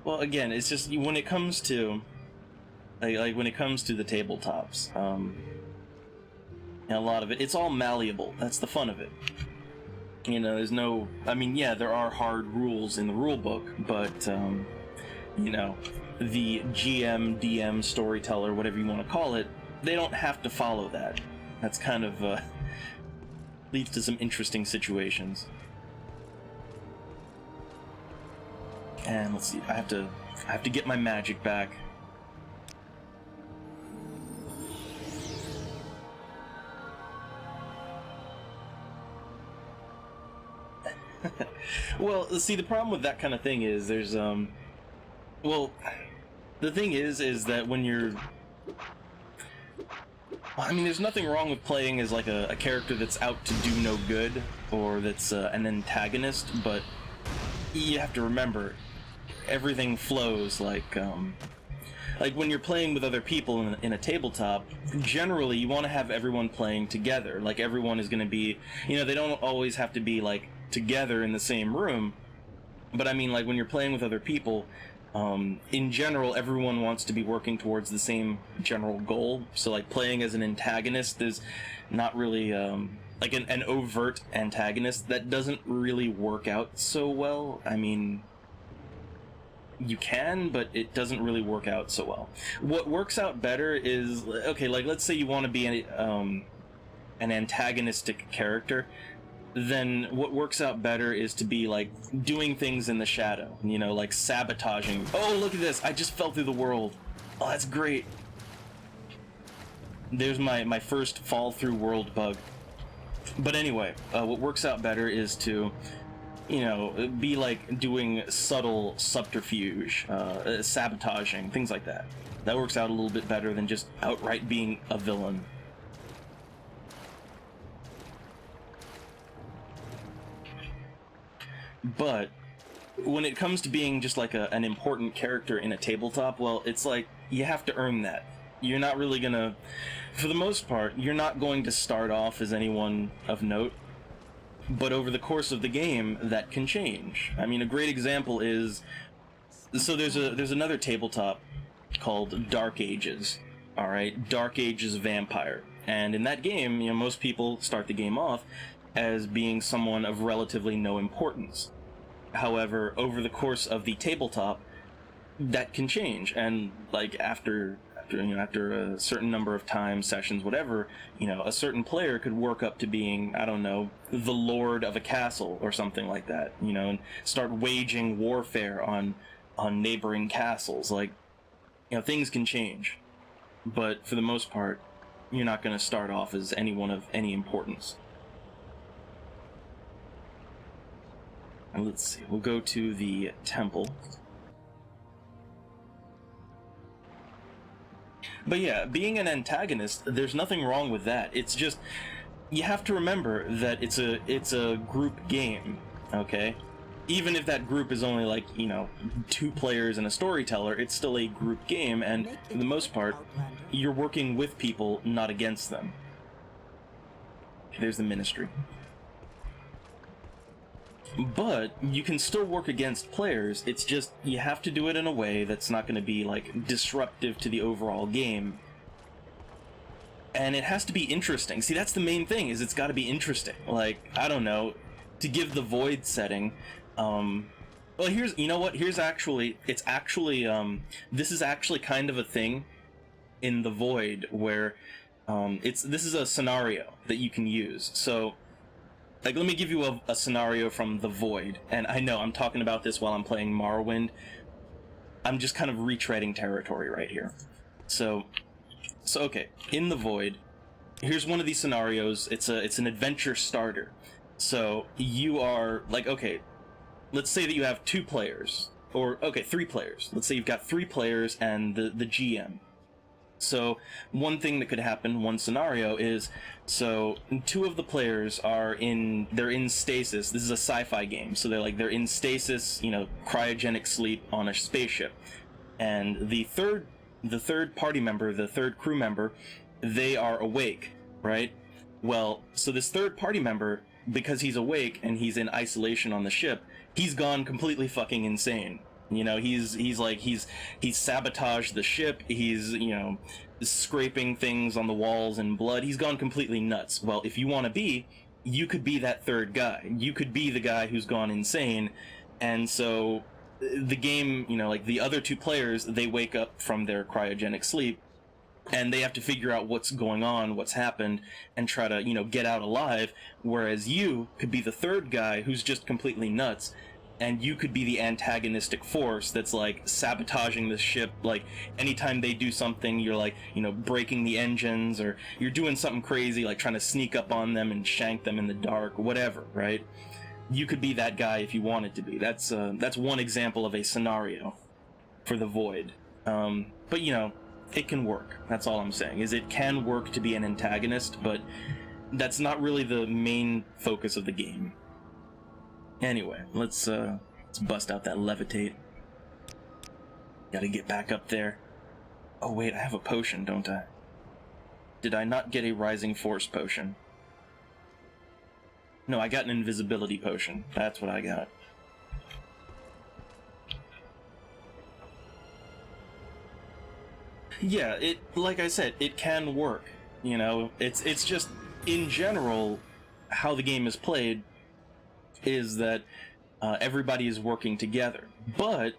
Well, again, it's just when it comes to like when it comes to the tabletops, and a lot of it's all malleable. That's the fun of it. You know, there's no. I mean, yeah, there are hard rules in the rule book, but you know, the GM, DM, storyteller, whatever you want to call it, they don't have to follow that. That's kind of leads to some interesting situations. And let's see, I have to get my magic back. Well, see, the problem with that kind of thing is there's well, the thing is that when you're, I mean, there's nothing wrong with playing as like a character that's out to do no good, or that's an antagonist, but you have to remember, everything flows like when you're playing with other people in a tabletop, generally you want to have everyone playing together. Like, everyone is going to be, you know, they don't always have to be like together in the same room, but I mean, like, when you're playing with other people, in general, everyone wants to be working towards the same general goal. So, like, playing as an antagonist is not really like an overt antagonist. That doesn't really work out so well. I mean, you can, but it doesn't really work out so well. What works out better is, okay, like, let's say you want to be an antagonistic character, then what works out better is to be, like, doing things in the shadow, you know, like sabotaging. Oh, look at this, I just fell through the world. Oh, that's great. There's my first fall through world bug. But anyway, what works out better is to, you know, be like doing subtle subterfuge, sabotaging, things like that. That works out a little bit better than just outright being a villain. But when it comes to being just like an important character in a tabletop, well, it's like, you have to earn that. You're not really gonna, for the most part, you're not going to start off as anyone of note. But over the course of the game, that can change. I mean, a great example is, so there's another tabletop called Dark Ages. All right, Dark Ages Vampire, and in that game, you know, most people start the game off as being someone of relatively no importance. However, over the course of the tabletop, that can change, and like after a certain number of times, sessions, whatever, you know, a certain player could work up to being, I don't know, the lord of a castle or something like that, you know, and start waging warfare on neighboring castles. Like, you know, things can change, but for the most part, you're not going to start off as anyone of any importance. And let's see, we'll go to the temple. But yeah, being an antagonist, there's nothing wrong with that. It's just, you have to remember that it's a group game, okay? even if that group is only like, you know, 2 players and a storyteller, it's still a group game, and for the most part, you're working with people, not against them. There's the ministry. But you can still work against players, it's just you have to do it in a way that's not going to be like disruptive to the overall game. And it has to be interesting. See, that's the main thing, is it's got to be interesting. Like, I don't know, to give the Void setting, well, here's, you know what, here's actually, it's actually, this is actually kind of a thing in the Void where, this is a scenario that you can use. So, like, let me give you a scenario from the Void, and I know I'm talking about this while I'm playing Morrowind. I'm just kind of retreading territory right here. So okay, in the Void, here's one of these scenarios. It's an adventure starter. So you are like, okay, let's say that you have 2 players, or okay, 3 players. Let's say you've got 3 players and the GM. So one thing that could happen, one scenario is, so 2 of the players they're in stasis. This is a sci-fi game, so they're in stasis, you know, cryogenic sleep on a spaceship. And the third party member, the third crew member, they are awake, right? Well, so this third party member, because he's awake and he's in isolation on the ship, he's gone completely fucking insane. You know, he's sabotaged the ship, he's, you know, scraping things on the walls and blood, he's gone completely nuts. Well, if you want to be, you could be that third guy. You could be the guy who's gone insane, and so the game, you know, like the other 2 players, they wake up from their cryogenic sleep, and they have to figure out what's going on, what's happened, and try to, you know, get out alive, whereas you could be the third guy who's just completely nuts, and you could be the antagonistic force that's like sabotaging the ship. Like anytime they do something, you're like, you know, breaking the engines, or you're doing something crazy like trying to sneak up on them and shank them in the dark, whatever, right? You could be that guy if you wanted to be. That's one example of a scenario for the Void. But you know, it can work. That's all I'm saying, is it can work to be an antagonist, but that's not really the main focus of the game. Anyway, let's bust out that levitate. Gotta get back up there. Oh wait, I have a potion, don't I? Did I not get a rising force potion? No, I got an invisibility potion. That's what I got. Yeah, it, like I said, it can work. You know, it's just, in general, how the game is played is that everybody is working together. But,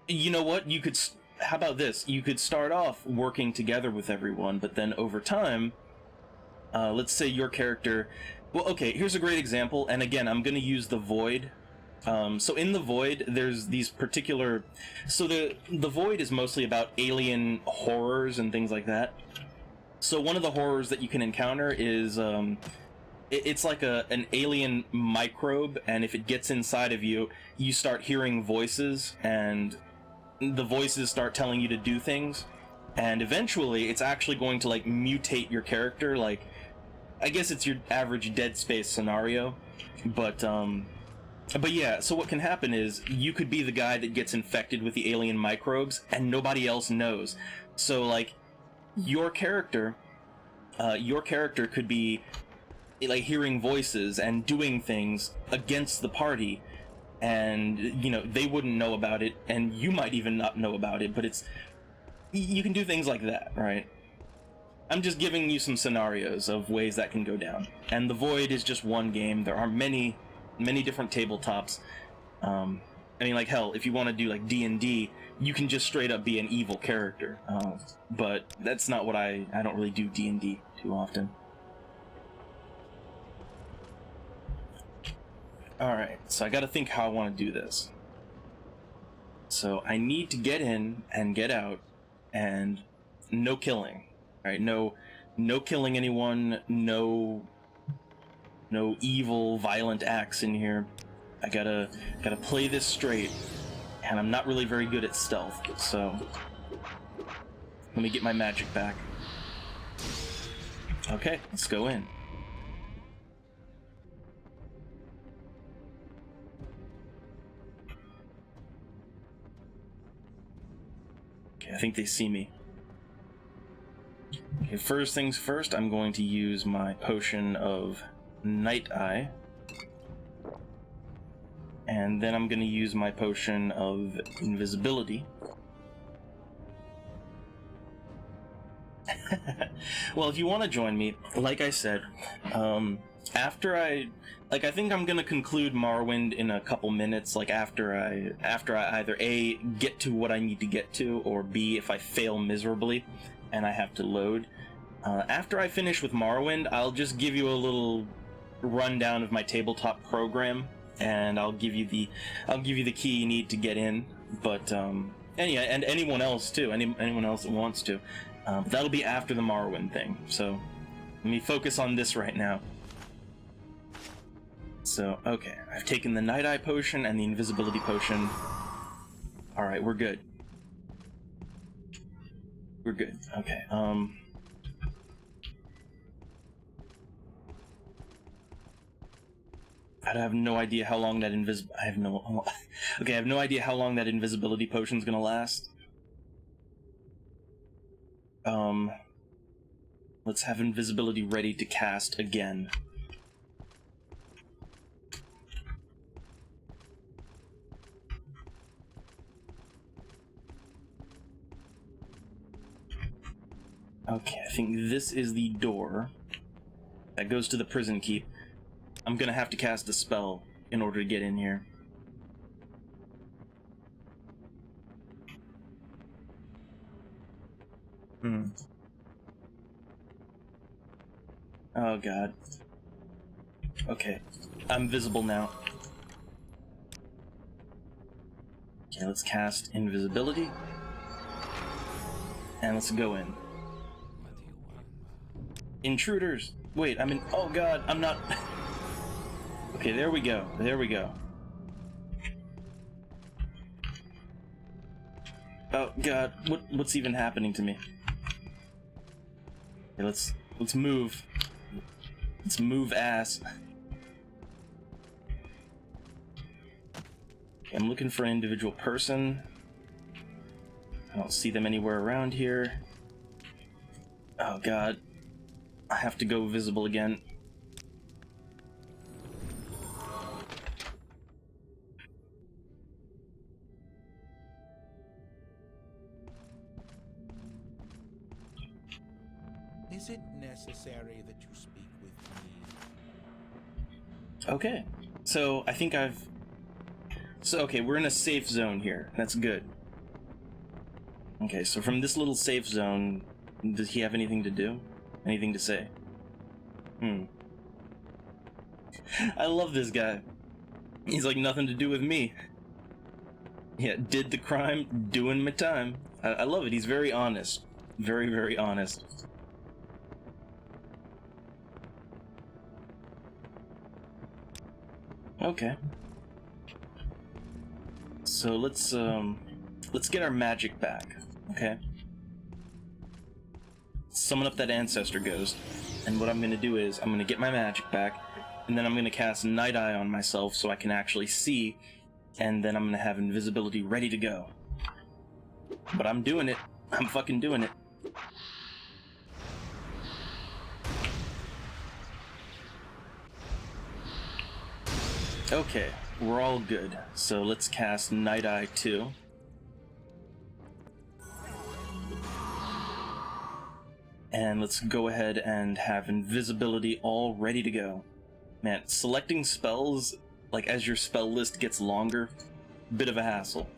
you know what, you could, how about this? You could start off working together with everyone, but then over time, let's say your character, well, okay, here's a great example, and again, I'm going to use the Void. So in the Void, there's these particular, so the Void is mostly about alien horrors and things like that. So one of the horrors that you can encounter is, it's like an alien microbe, and if it gets inside of you, you start hearing voices, and the voices start telling you to do things, and eventually it's actually going to like mutate your character. Like, I guess it's your average Dead Space scenario, but yeah, so what can happen is you could be the guy that gets infected with the alien microbes and nobody else knows. So like your character could be like hearing voices and doing things against the party, and you know, they wouldn't know about it, and you might even not know about it, but you can do things like that, right? I'm just giving you some scenarios of ways that can go down, and the Void is just one game. There are many different tabletops. I mean, like, hell, if you want to do like D&D, you can just straight up be an evil character, but that's not what I don't really do D&D too often. Alright, so I gotta think how I want to do this. So I need to get in and get out, and no killing. Alright, no killing anyone, no evil, violent acts in here. I gotta play this straight, and I'm not really very good at stealth, so let me get my magic back. Okay, let's go in. Okay, I think they see me. Okay, first things first, I'm going to use my potion of Night Eye. And then I'm going to use my potion of Invisibility. Well, if you want to join me, like I said, after I think I'm gonna conclude Morrowind in a couple minutes, like after I either A, get to what I need to get to, or B, if I fail miserably and I have to load. After I finish with Morrowind, I'll just give you a little rundown of my tabletop program, and I'll give you the key you need to get in. But and anyone else too, anyone else that wants to. But that'll be after the Morrowind thing. So let me focus on this right now. So, okay, I've taken the Night Eye potion and the Invisibility potion. Alright, we're good. We're good. Okay, I have no idea how long that I have no idea how long that Invisibility potion's gonna last. Let's have Invisibility ready to cast again. Okay, I think this is the door that goes to the prison keep. I'm gonna have to cast a spell in order to get in here. Oh god. Okay, I'm visible now. Okay, let's cast Invisibility. And let's go in. Intruders! Wait, I'm in. Oh god, I'm not. Okay, there we go. There we go. Oh god, what's even happening to me? Okay, let's move. Let's move ass. Okay, I'm looking for an individual person. I don't see them anywhere around here. Oh god. I have to go visible again. Is it necessary that you speak with me? Okay. So, I think okay, we're in a safe zone here. That's good. Okay, so from this little safe zone, does he have anything to do? Anything to say? I love this guy. He's like nothing to do with me. Yeah, did the crime, doing my time. I love it. He's very honest. Very, very honest. Okay. So let's get our magic back, okay? Summon up that Ancestor Ghost, and what I'm gonna do is I'm gonna get my magic back, and then I'm gonna cast Night Eye on myself so I can actually see, and then I'm gonna have Invisibility ready to go. But I'm doing it. I'm fucking doing it. Okay, we're all good. So let's cast Night Eye 2. And let's go ahead and have Invisibility all ready to go. Man, selecting spells, like as your spell list gets longer, bit of a hassle.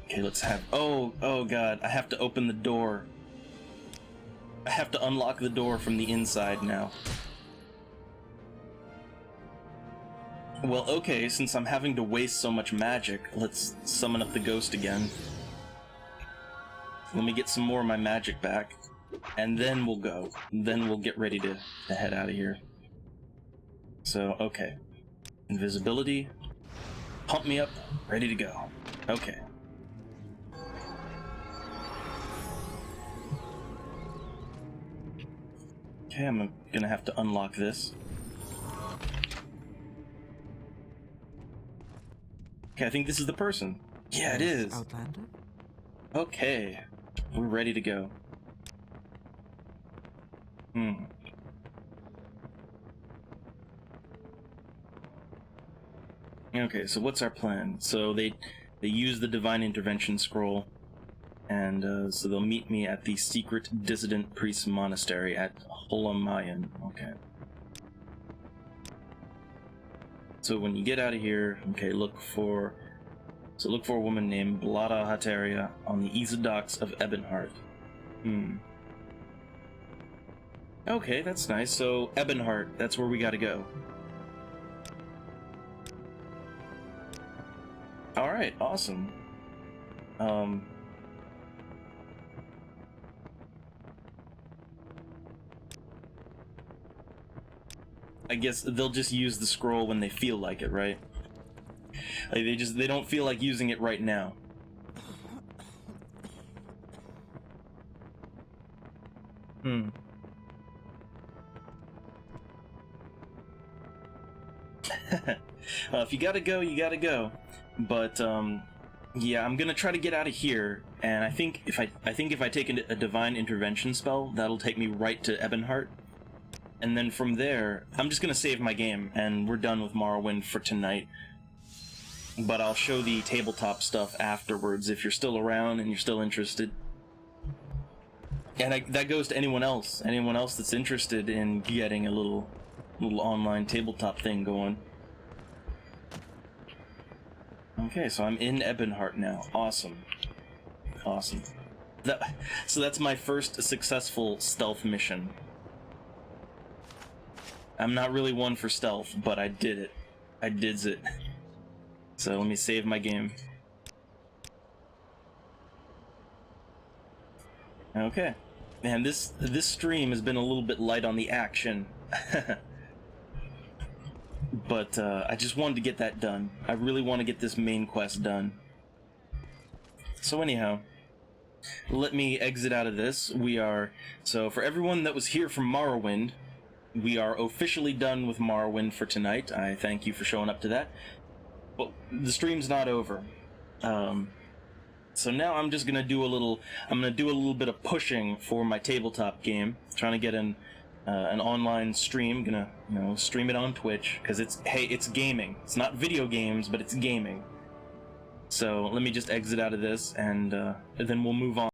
Okay, let's have... Oh god, I have to open the door. I have to unlock the door from the inside now. Well, okay, since I'm having to waste so much magic, let's summon up the ghost again. Let me get some more of my magic back, and then we'll go. Then we'll get ready to head out of here. So, okay. Invisibility. Pump me up, ready to go. Okay. Okay, I'm gonna have to unlock this. Okay, I think this is the person. Yeah, it Yes, is. Outlander? Okay, we're ready to go. Okay, so what's our plan? So they use the divine intervention scroll, and so they'll meet me at the secret dissident priest monastery at Holamayan. Okay. So when you get out of here, okay, look for a woman named Blada Hateria on the east docks of Ebonheart. Okay, that's nice. So Ebonheart, that's where we gotta go. Alright, awesome. I guess they'll just use the scroll when they feel like it, right? Like they don't feel like using it right now. If you gotta go, you gotta go. But yeah, I'm gonna try to get out of here, and I think if I take a divine intervention spell, that'll take me right to Ebonheart. And then from there, I'm just gonna save my game, and we're done with Morrowind for tonight. But I'll show the tabletop stuff afterwards if you're still around and you're still interested. And that goes to anyone else that's interested in getting a little online tabletop thing going. Okay, so I'm in Ebonheart now. Awesome. Awesome. So that's my first successful stealth mission. I'm not really one for stealth, but I did it. I dids it. So let me save my game. Okay. Man, this stream has been a little bit light on the action. But I just wanted to get that done. I really want to get this main quest done. So anyhow, let me exit out of this. So for everyone that was here from Morrowind, we are officially done with Morrowind for tonight. I thank you for showing up to that. But the stream's not over. So now I'm just gonna do a little bit of pushing for my tabletop game, trying to get an online stream. Gonna stream it on Twitch because it's gaming. It's not video games, but it's gaming. So let me just exit out of this, and then we'll move on.